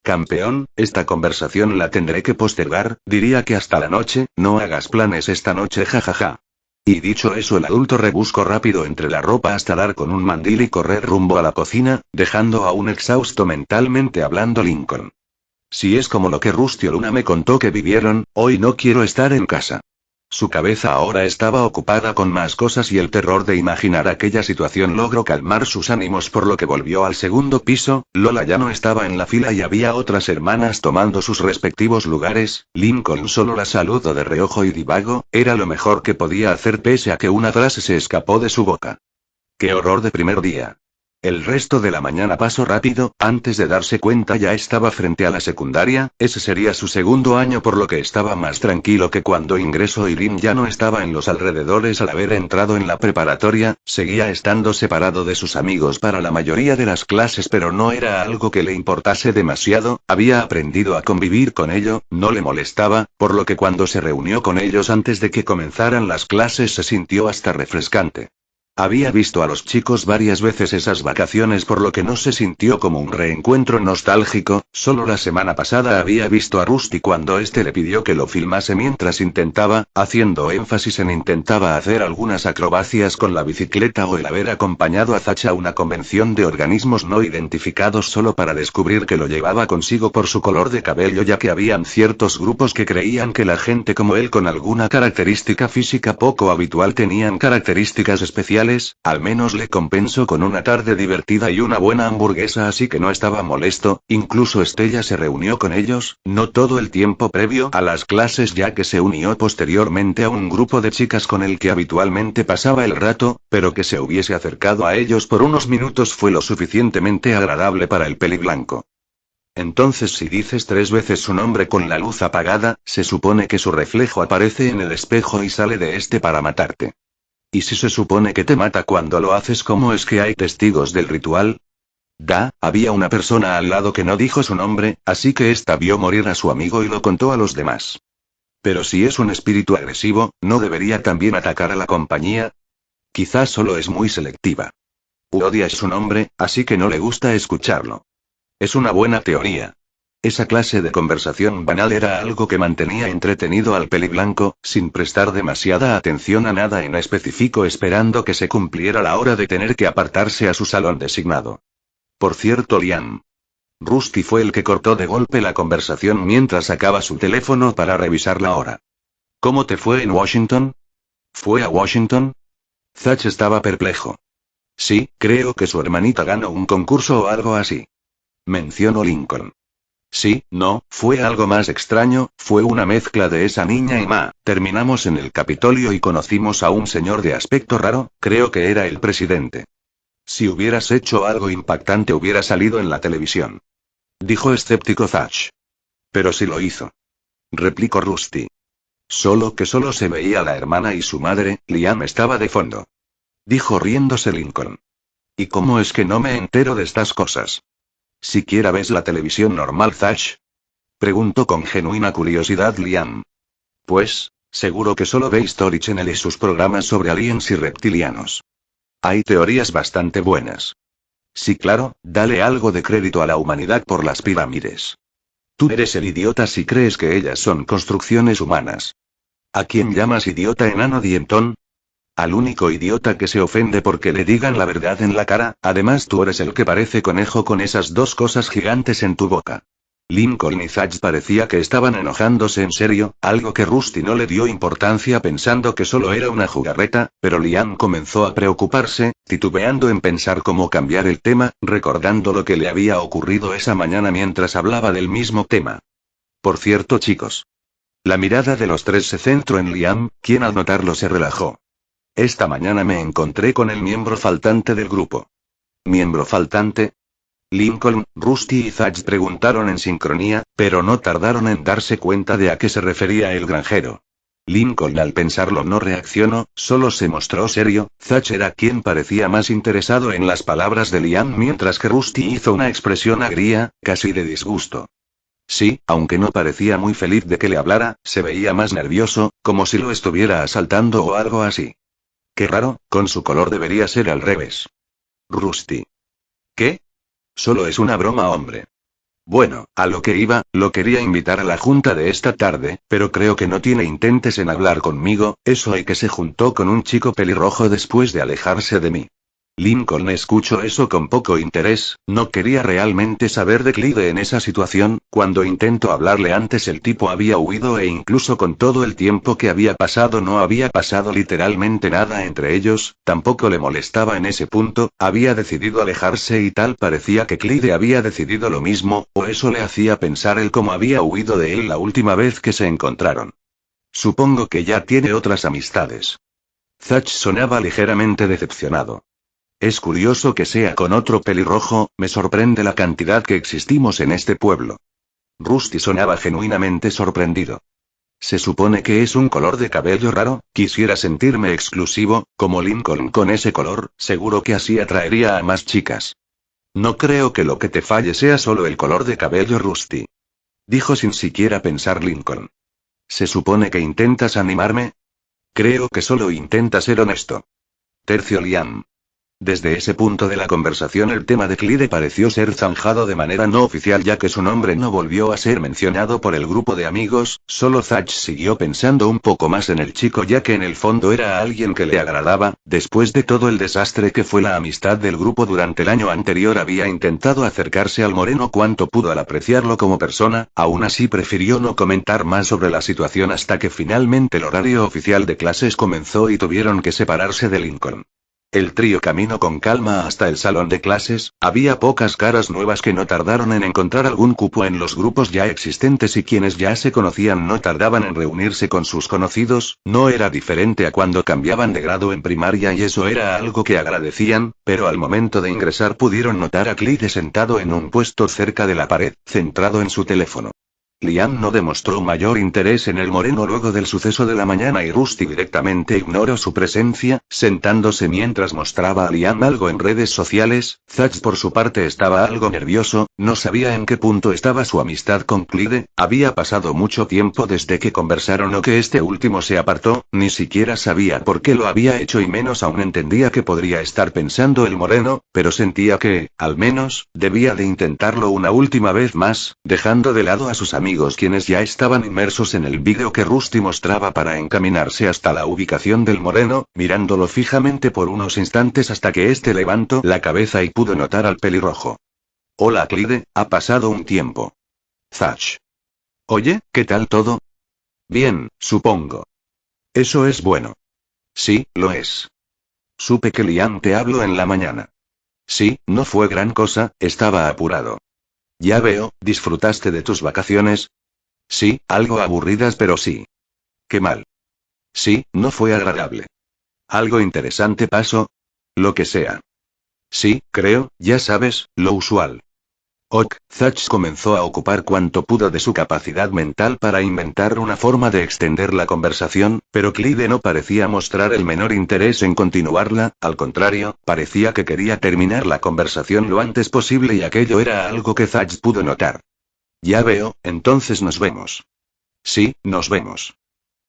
Campeón, esta conversación la tendré que postergar, diría que hasta la noche, no hagas planes esta noche, jajaja. Y dicho eso el adulto rebuscó rápido entre la ropa hasta dar con un mandil y correr rumbo a la cocina, dejando a un exhausto mentalmente hablando Lincoln. Si es como lo que Rusty o Luna me contó que vivieron, hoy no quiero estar en casa. Su cabeza ahora estaba ocupada con más cosas y el terror de imaginar aquella situación logró calmar sus ánimos por lo que volvió al segundo piso. Lola ya no estaba en la fila y había otras hermanas tomando sus respectivos lugares. Lincoln solo la saludó de reojo y divago, era lo mejor que podía hacer pese a que una frase se escapó de su boca. ¡Qué horror de primer día! El resto de la mañana pasó rápido, antes de darse cuenta ya estaba frente a la secundaria, ese sería su segundo año por lo que estaba más tranquilo que cuando ingresó y Lynn ya no estaba en los alrededores al haber entrado en la preparatoria, seguía estando separado de sus amigos para la mayoría de las clases pero no era algo que le importase demasiado, había aprendido a convivir con ello, no le molestaba, por lo que cuando se reunió con ellos antes de que comenzaran las clases se sintió hasta refrescante. Había visto a los chicos varias veces esas vacaciones por lo que no se sintió como un reencuentro nostálgico, solo la semana pasada había visto a Rusty cuando este le pidió que lo filmase mientras intentaba, haciendo énfasis en intentaba hacer algunas acrobacias con la bicicleta o el haber acompañado a Zach a una convención de organismos no identificados solo para descubrir que lo llevaba consigo por su color de cabello ya que habían ciertos grupos que creían que la gente como él con alguna característica física poco habitual tenían características especiales. Al menos le compensó con una tarde divertida y una buena hamburguesa así que no estaba molesto, incluso Estella se reunió con ellos, no todo el tiempo previo a las clases ya que se unió posteriormente a un grupo de chicas con el que habitualmente pasaba el rato, pero que se hubiese acercado a ellos por unos minutos fue lo suficientemente agradable para el peliblanco. Entonces si dices 3 veces su nombre con la luz apagada, se supone que su reflejo aparece en el espejo y sale de este para matarte. ¿Y si se supone que te mata cuando lo haces, cómo es que hay testigos del ritual? Había una persona al lado que no dijo su nombre, así que ésta vio morir a su amigo y lo contó a los demás. Pero si es un espíritu agresivo, ¿no debería también atacar a la compañía? Quizás solo es muy selectiva. Odia su nombre, así que no le gusta escucharlo. Es una buena teoría. Esa clase de conversación banal era algo que mantenía entretenido al peliblanco, sin prestar demasiada atención a nada en específico, esperando que se cumpliera la hora de tener que apartarse a su salón designado. Por cierto, Liam. Rusty fue el que cortó de golpe la conversación mientras sacaba su teléfono para revisar la hora. ¿Cómo te fue en Washington? ¿Fue a Washington? Zach estaba perplejo. Sí, creo que su hermanita ganó un concurso o algo así. Mencionó Lincoln. Sí, no, fue algo más extraño, fue una mezcla de esa niña y Ma. Terminamos en el Capitolio y conocimos a un señor de aspecto raro, creo que era el presidente. Si hubieras hecho algo impactante hubiera salido en la televisión. Dijo escéptico Zach. Pero sí lo hizo. Replicó Rusty. Solo que solo se veía la hermana y su madre, Liam estaba de fondo. Dijo riéndose Lincoln. ¿Y cómo es que no me entero de estas cosas? ¿Siquiera ves la televisión normal, Zach? Preguntó con genuina curiosidad Liam. Pues, seguro que solo ve History Channel y sus programas sobre aliens y reptilianos. Hay teorías bastante buenas. Sí, claro, dale algo de crédito a la humanidad por las pirámides. Tú eres el idiota si crees que ellas son construcciones humanas. ¿A quién llamas idiota, enano dientón? Al único idiota que se ofende porque le digan la verdad en la cara. Además tú eres el que parece conejo con esas dos cosas gigantes en tu boca. Lincoln y Zach parecía que estaban enojándose en serio, algo que Rusty no le dio importancia pensando que solo era una jugarreta, pero Liam comenzó a preocuparse, titubeando en pensar cómo cambiar el tema, recordando lo que le había ocurrido esa mañana mientras hablaba del mismo tema. Por cierto, chicos. La mirada de los tres se centró en Liam, quien al notarlo se relajó. Esta mañana me encontré con el miembro faltante del grupo. ¿Miembro faltante? Lincoln, Rusty y Zach preguntaron en sincronía, pero no tardaron en darse cuenta de a qué se refería el granjero. Lincoln al pensarlo no reaccionó, solo se mostró serio. Zach era quien parecía más interesado en las palabras de Liam, mientras que Rusty hizo una expresión agria, casi de disgusto. Sí, aunque no parecía muy feliz de que le hablara, se veía más nervioso, como si lo estuviera asaltando o algo así. Qué raro, con su color debería ser al revés. Rusty. ¿Qué? Solo es una broma, hombre. Bueno, a lo que iba, lo quería invitar a la junta de esta tarde, pero creo que no tiene intentes en hablar conmigo, eso y que se juntó con un chico pelirrojo después de alejarse de mí. Lincoln escuchó eso con poco interés, no quería realmente saber de Clyde en esa situación. Cuando intentó hablarle antes el tipo había huido e incluso con todo el tiempo que había pasado no había pasado literalmente nada entre ellos, tampoco le molestaba en ese punto, había decidido alejarse y tal parecía que Clyde había decidido lo mismo, o eso le hacía pensar él como había huido de él la última vez que se encontraron. Supongo que ya tiene otras amistades. Zach sonaba ligeramente decepcionado. Es curioso que sea con otro pelirrojo, me sorprende la cantidad que existimos en este pueblo. Rusty sonaba genuinamente sorprendido. Se supone que es un color de cabello raro, quisiera sentirme exclusivo, como Lincoln con ese color, seguro que así atraería a más chicas. No creo que lo que te falle sea solo el color de cabello, Rusty. Dijo sin siquiera pensar Lincoln. ¿Se supone que intentas animarme? Creo que solo intenta ser honesto. Tercio Liam. Desde ese punto de la conversación el tema de Clyde pareció ser zanjado de manera no oficial ya que su nombre no volvió a ser mencionado por el grupo de amigos, solo Zach siguió pensando un poco más en el chico ya que en el fondo era alguien que le agradaba, después de todo el desastre que fue la amistad del grupo durante el año anterior había intentado acercarse al moreno cuanto pudo al apreciarlo como persona, aún así prefirió no comentar más sobre la situación hasta que finalmente el horario oficial de clases comenzó y tuvieron que separarse de Lincoln. El trío caminó con calma hasta el salón de clases, había pocas caras nuevas que no tardaron en encontrar algún cupo en los grupos ya existentes y quienes ya se conocían no tardaban en reunirse con sus conocidos, no era diferente a cuando cambiaban de grado en primaria y eso era algo que agradecían, pero al momento de ingresar pudieron notar a Clyde sentado en un puesto cerca de la pared, centrado en su teléfono. Liam no demostró mayor interés en el moreno luego del suceso de la mañana y Rusty directamente ignoró su presencia, sentándose mientras mostraba a Liam algo en redes sociales. Thatch por su parte estaba algo nervioso, no sabía en qué punto estaba su amistad con Clyde, había pasado mucho tiempo desde que conversaron o que este último se apartó, ni siquiera sabía por qué lo había hecho y menos aún entendía que podría estar pensando el moreno, pero sentía que, al menos, debía de intentarlo una última vez más, dejando de lado a sus amigos quienes ya estaban inmersos en el vídeo que Rusty mostraba para encaminarse hasta la ubicación del moreno, mirándolo fijamente por unos instantes hasta que éste levantó la cabeza y pudo notar al pelirrojo. Hola Clyde, ha pasado un tiempo. Thatch. Oye, ¿qué tal todo? Bien, supongo. Eso es bueno. Sí, lo es. Supe que Liam te habló en la mañana. Sí, no fue gran cosa, estaba apurado. Ya veo, ¿disfrutaste de tus vacaciones? Sí, algo aburridas pero sí. Qué mal. Sí, no fue agradable. ¿Algo interesante pasó? Lo que sea. Sí, creo, ya sabes, lo usual. Ok, Thatch comenzó a ocupar cuanto pudo de su capacidad mental para inventar una forma de extender la conversación, pero Clyde no parecía mostrar el menor interés en continuarla, al contrario, parecía que quería terminar la conversación lo antes posible y aquello era algo que Thatch pudo notar. Ya veo, entonces nos vemos. Sí, nos vemos.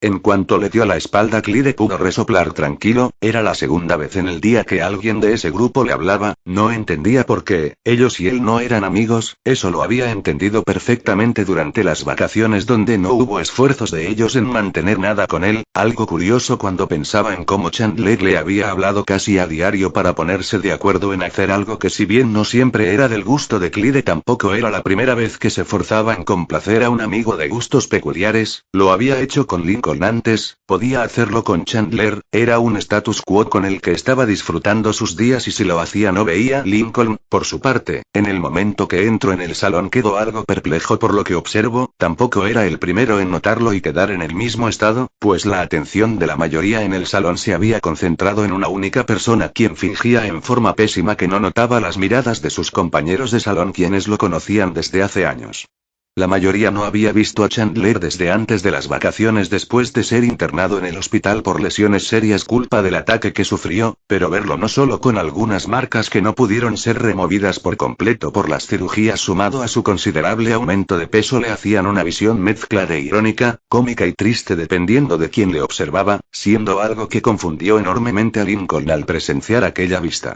En cuanto le dio la espalda, Clyde pudo resoplar tranquilo, era la segunda vez en el día que alguien de ese grupo le hablaba, no entendía por qué, ellos y él no eran amigos, eso lo había entendido perfectamente durante las vacaciones donde no hubo esfuerzos de ellos en mantener nada con él, algo curioso cuando pensaba en cómo Chandler le había hablado casi a diario para ponerse de acuerdo en hacer algo que si bien no siempre era del gusto de Clyde tampoco era la primera vez que se forzaba en complacer a un amigo de gustos peculiares, lo había hecho con Lincoln antes, podía hacerlo con Chandler, era un status quo con el que estaba disfrutando sus días y si lo hacía no veía. Lincoln, por su parte, en el momento que entró en el salón quedó algo perplejo por lo que observó, tampoco era el primero en notarlo y quedar en el mismo estado, pues la atención de la mayoría en el salón se había concentrado en una única persona quien fingía en forma pésima que no notaba las miradas de sus compañeros de salón quienes lo conocían desde hace años. La mayoría no había visto a Chandler desde antes de las vacaciones después de ser internado en el hospital por lesiones serias culpa del ataque que sufrió, pero verlo no solo con algunas marcas que no pudieron ser removidas por completo por las cirugías sumado a su considerable aumento de peso le hacían una visión mezcla de irónica, cómica y triste dependiendo de quién le observaba, siendo algo que confundió enormemente a Lincoln al presenciar aquella vista.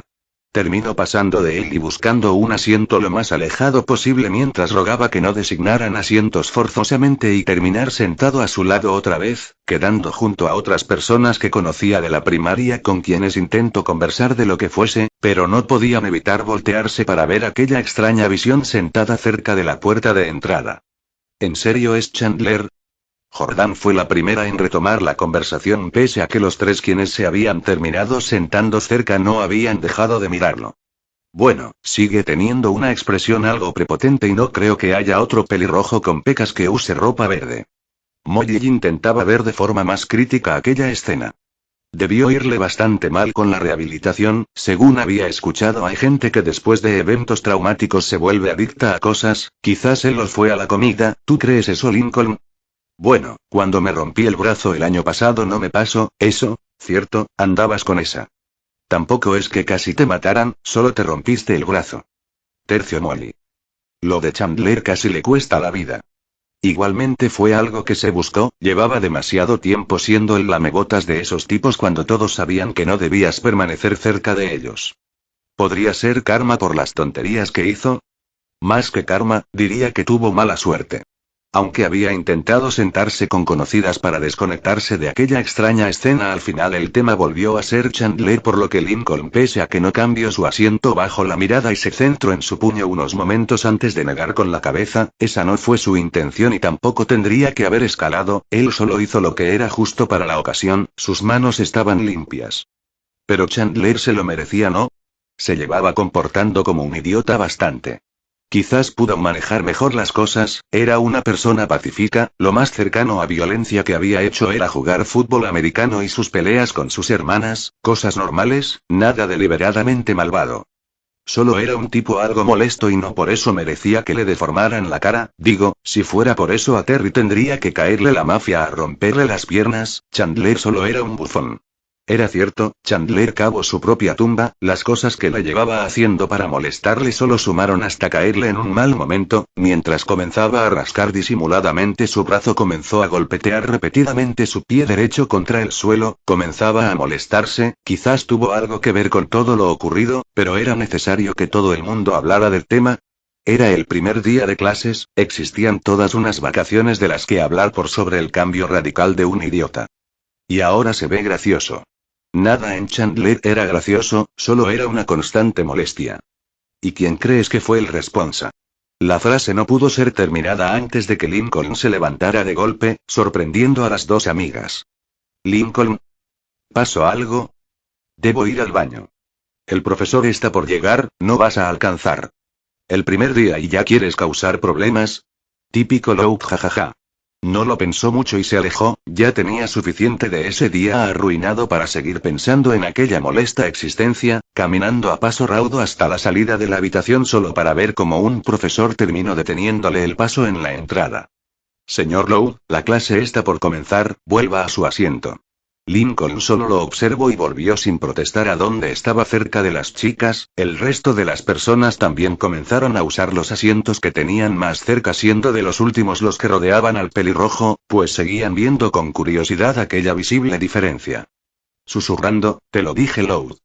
Terminó pasando de él y buscando un asiento lo más alejado posible mientras rogaba que no designaran asientos forzosamente y terminar sentado a su lado otra vez, quedando junto a otras personas que conocía de la primaria con quienes intentó conversar de lo que fuese, pero no podían evitar voltearse para ver aquella extraña visión sentada cerca de la puerta de entrada. ¿En serio es Chandler? Jordan fue la primera en retomar la conversación pese a que los tres quienes se habían terminado sentando cerca no habían dejado de mirarlo. Bueno, sigue teniendo una expresión algo prepotente y no creo que haya otro pelirrojo con pecas que use ropa verde. Molly intentaba ver de forma más crítica aquella escena. Debió irle bastante mal con la rehabilitación, según había escuchado hay gente que después de eventos traumáticos se vuelve adicta a cosas, quizás él lo fue a la comida, ¿tú crees eso Lincoln? Bueno, cuando me rompí el brazo el año pasado no me pasó, eso, ¿cierto? Andabas con esa. Tampoco es que casi te mataran, solo te rompiste el brazo. Tercio Molly. Lo de Chandler casi le cuesta la vida. Igualmente fue algo que se buscó, llevaba demasiado tiempo siendo el lamebotas de esos tipos cuando todos sabían que no debías permanecer cerca de ellos. ¿Podría ser karma por las tonterías que hizo? Más que karma, diría que tuvo mala suerte. Aunque había intentado sentarse con conocidas para desconectarse de aquella extraña escena, al final el tema volvió a ser Chandler, por lo que Lincoln, pese a que no cambió su asiento, bajó la mirada y se centró en su puño unos momentos antes de negar con la cabeza, esa no fue su intención y tampoco tendría que haber escalado, él solo hizo lo que era justo para la ocasión, sus manos estaban limpias. Pero Chandler se lo merecía, ¿no? Se llevaba comportando como un idiota bastante. Quizás pudo manejar mejor las cosas, era una persona pacífica, lo más cercano a violencia que había hecho era jugar fútbol americano y sus peleas con sus hermanas, cosas normales, nada deliberadamente malvado. Solo era un tipo algo molesto y no por eso merecía que le deformaran la cara. Digo, si fuera por eso a Terry tendría que caerle la mafia a romperle las piernas. Chandler solo era un bufón. Era cierto, Chandler cavó su propia tumba, las cosas que la llevaba haciendo para molestarle solo sumaron hasta caerle en un mal momento. Mientras comenzaba a rascar disimuladamente su brazo, comenzó a golpetear repetidamente su pie derecho contra el suelo, comenzaba a molestarse. Quizás tuvo algo que ver con todo lo ocurrido, pero era necesario que todo el mundo hablara del tema. Era el primer día de clases, existían todas unas vacaciones de las que hablar por sobre el cambio radical de un idiota. Y ahora se ve gracioso. Nada en Chandler era gracioso, solo era una constante molestia. ¿Y quién crees que fue el responsa? La frase no pudo ser terminada antes de que Lincoln se levantara de golpe, sorprendiendo a las dos amigas. Lincoln. ¿Pasó algo? Debo ir al baño. El profesor está por llegar, no vas a alcanzar. El primer día y ya quieres causar problemas. Típico Loud, jajaja. No lo pensó mucho y se alejó, ya tenía suficiente de ese día arruinado para seguir pensando en aquella molesta existencia, caminando a paso raudo hasta la salida de la habitación solo para ver cómo un profesor terminó deteniéndole el paso en la entrada. Señor Lowe, la clase está por comenzar, vuelva a su asiento. Lincoln solo lo observó y volvió sin protestar a donde estaba cerca de las chicas. El resto de las personas también comenzaron a usar los asientos que tenían más cerca, siendo de los últimos los que rodeaban al pelirrojo, pues seguían viendo con curiosidad aquella visible diferencia. Susurrando, te lo dije Lowe.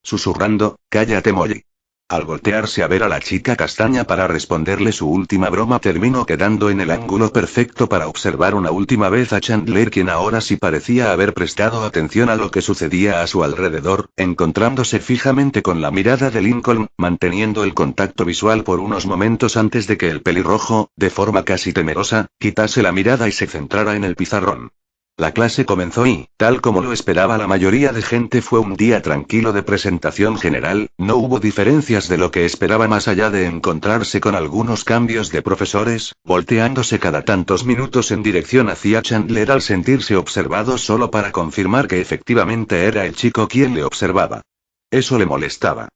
Susurrando, cállate Molly. Al voltearse a ver a la chica castaña para responderle su última broma, terminó quedando en el ángulo perfecto para observar una última vez a Chandler, quien ahora sí parecía haber prestado atención a lo que sucedía a su alrededor, encontrándose fijamente con la mirada de Lincoln, manteniendo el contacto visual por unos momentos antes de que el pelirrojo, de forma casi temerosa, quitase la mirada y se centrara en el pizarrón. La clase comenzó y, tal como lo esperaba la mayoría de gente, fue un día tranquilo de presentación general. No hubo diferencias de lo que esperaba más allá de encontrarse con algunos cambios de profesores, volteándose cada tantos minutos en dirección hacia Chandler al sentirse observado solo para confirmar que efectivamente era el chico quien le observaba. Eso le molestaba.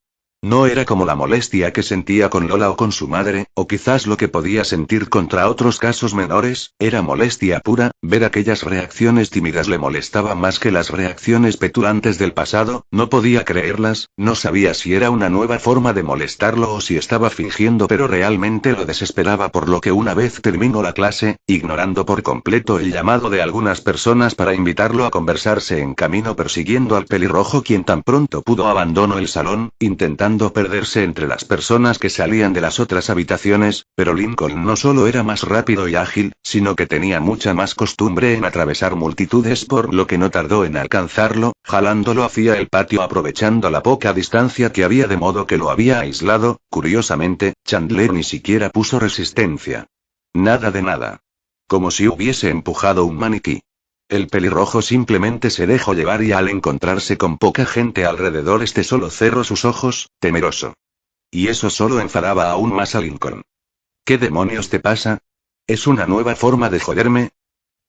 No era como la molestia que sentía con Lola o con su madre, o quizás lo que podía sentir contra otros casos menores, era molestia pura. Ver aquellas reacciones tímidas le molestaba más que las reacciones petulantes del pasado. No podía creerlas, no sabía si era una nueva forma de molestarlo o si estaba fingiendo, pero realmente lo desesperaba, por lo que una vez terminó la clase, ignorando por completo el llamado de algunas personas para invitarlo a conversar, se encaminó persiguiendo al pelirrojo, quien tan pronto pudo abandonó el salón, intentando perderse entre las personas que salían de las otras habitaciones. Pero Lincoln no solo era más rápido y ágil, sino que tenía mucha más costumbre en atravesar multitudes, por lo que no tardó en alcanzarlo, jalándolo hacia el patio aprovechando la poca distancia que había, de modo que lo había aislado. Curiosamente, Chandler ni siquiera puso resistencia. Nada de nada. Como si hubiese empujado un maniquí. El pelirrojo simplemente se dejó llevar y al encontrarse con poca gente alrededor, solo cerró sus ojos, temeroso. Y eso solo enfadaba aún más a Lincoln. ¿Qué demonios te pasa? ¿Es una nueva forma de joderme?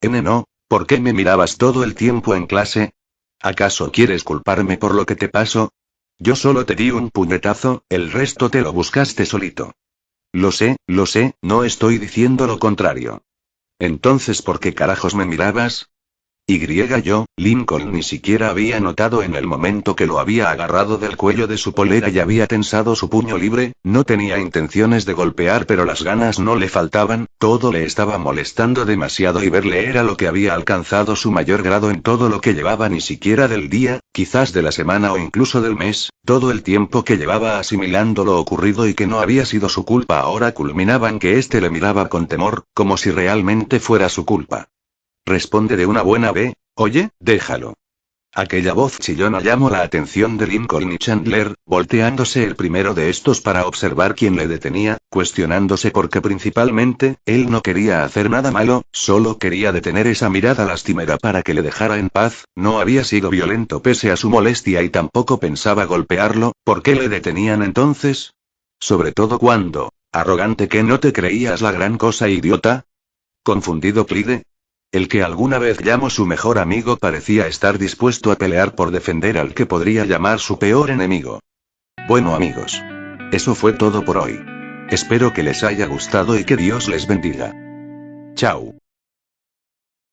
No, ¿por qué me mirabas todo el tiempo en clase? ¿Acaso quieres culparme por lo que te pasó? Yo solo te di un puñetazo, el resto te lo buscaste solito. Lo sé, no estoy diciendo lo contrario. Entonces, ¿por qué carajos me mirabas? Yo, Lincoln ni siquiera había notado en el momento que lo había agarrado del cuello de su polera y había tensado su puño libre. No tenía intenciones de golpear, pero las ganas no le faltaban. Todo le estaba molestando demasiado y verle era lo que había alcanzado su mayor grado en todo lo que llevaba, ni siquiera del día, quizás de la semana o incluso del mes. Todo el tiempo que llevaba asimilando lo ocurrido y que no había sido su culpa ahora culminaba en que le miraba con temor, como si realmente fuera su culpa. Responde de una buena vez, oye, déjalo. Aquella voz chillona llamó la atención de Lincoln y Chandler, volteándose el primero de estos para observar quién le detenía, cuestionándose porque principalmente, él no quería hacer nada malo, solo quería detener esa mirada lastimera para que le dejara en paz. No había sido violento pese a su molestia y tampoco pensaba golpearlo. ¿Por qué le detenían entonces? Sobre todo cuando, arrogante, que no te creías la gran cosa, idiota. Confundido Clyde. El que alguna vez llamó su mejor amigo parecía estar dispuesto a pelear por defender al que podría llamar su peor enemigo. Bueno amigos. Eso fue todo por hoy. Espero que les haya gustado y que Dios les bendiga. Chao.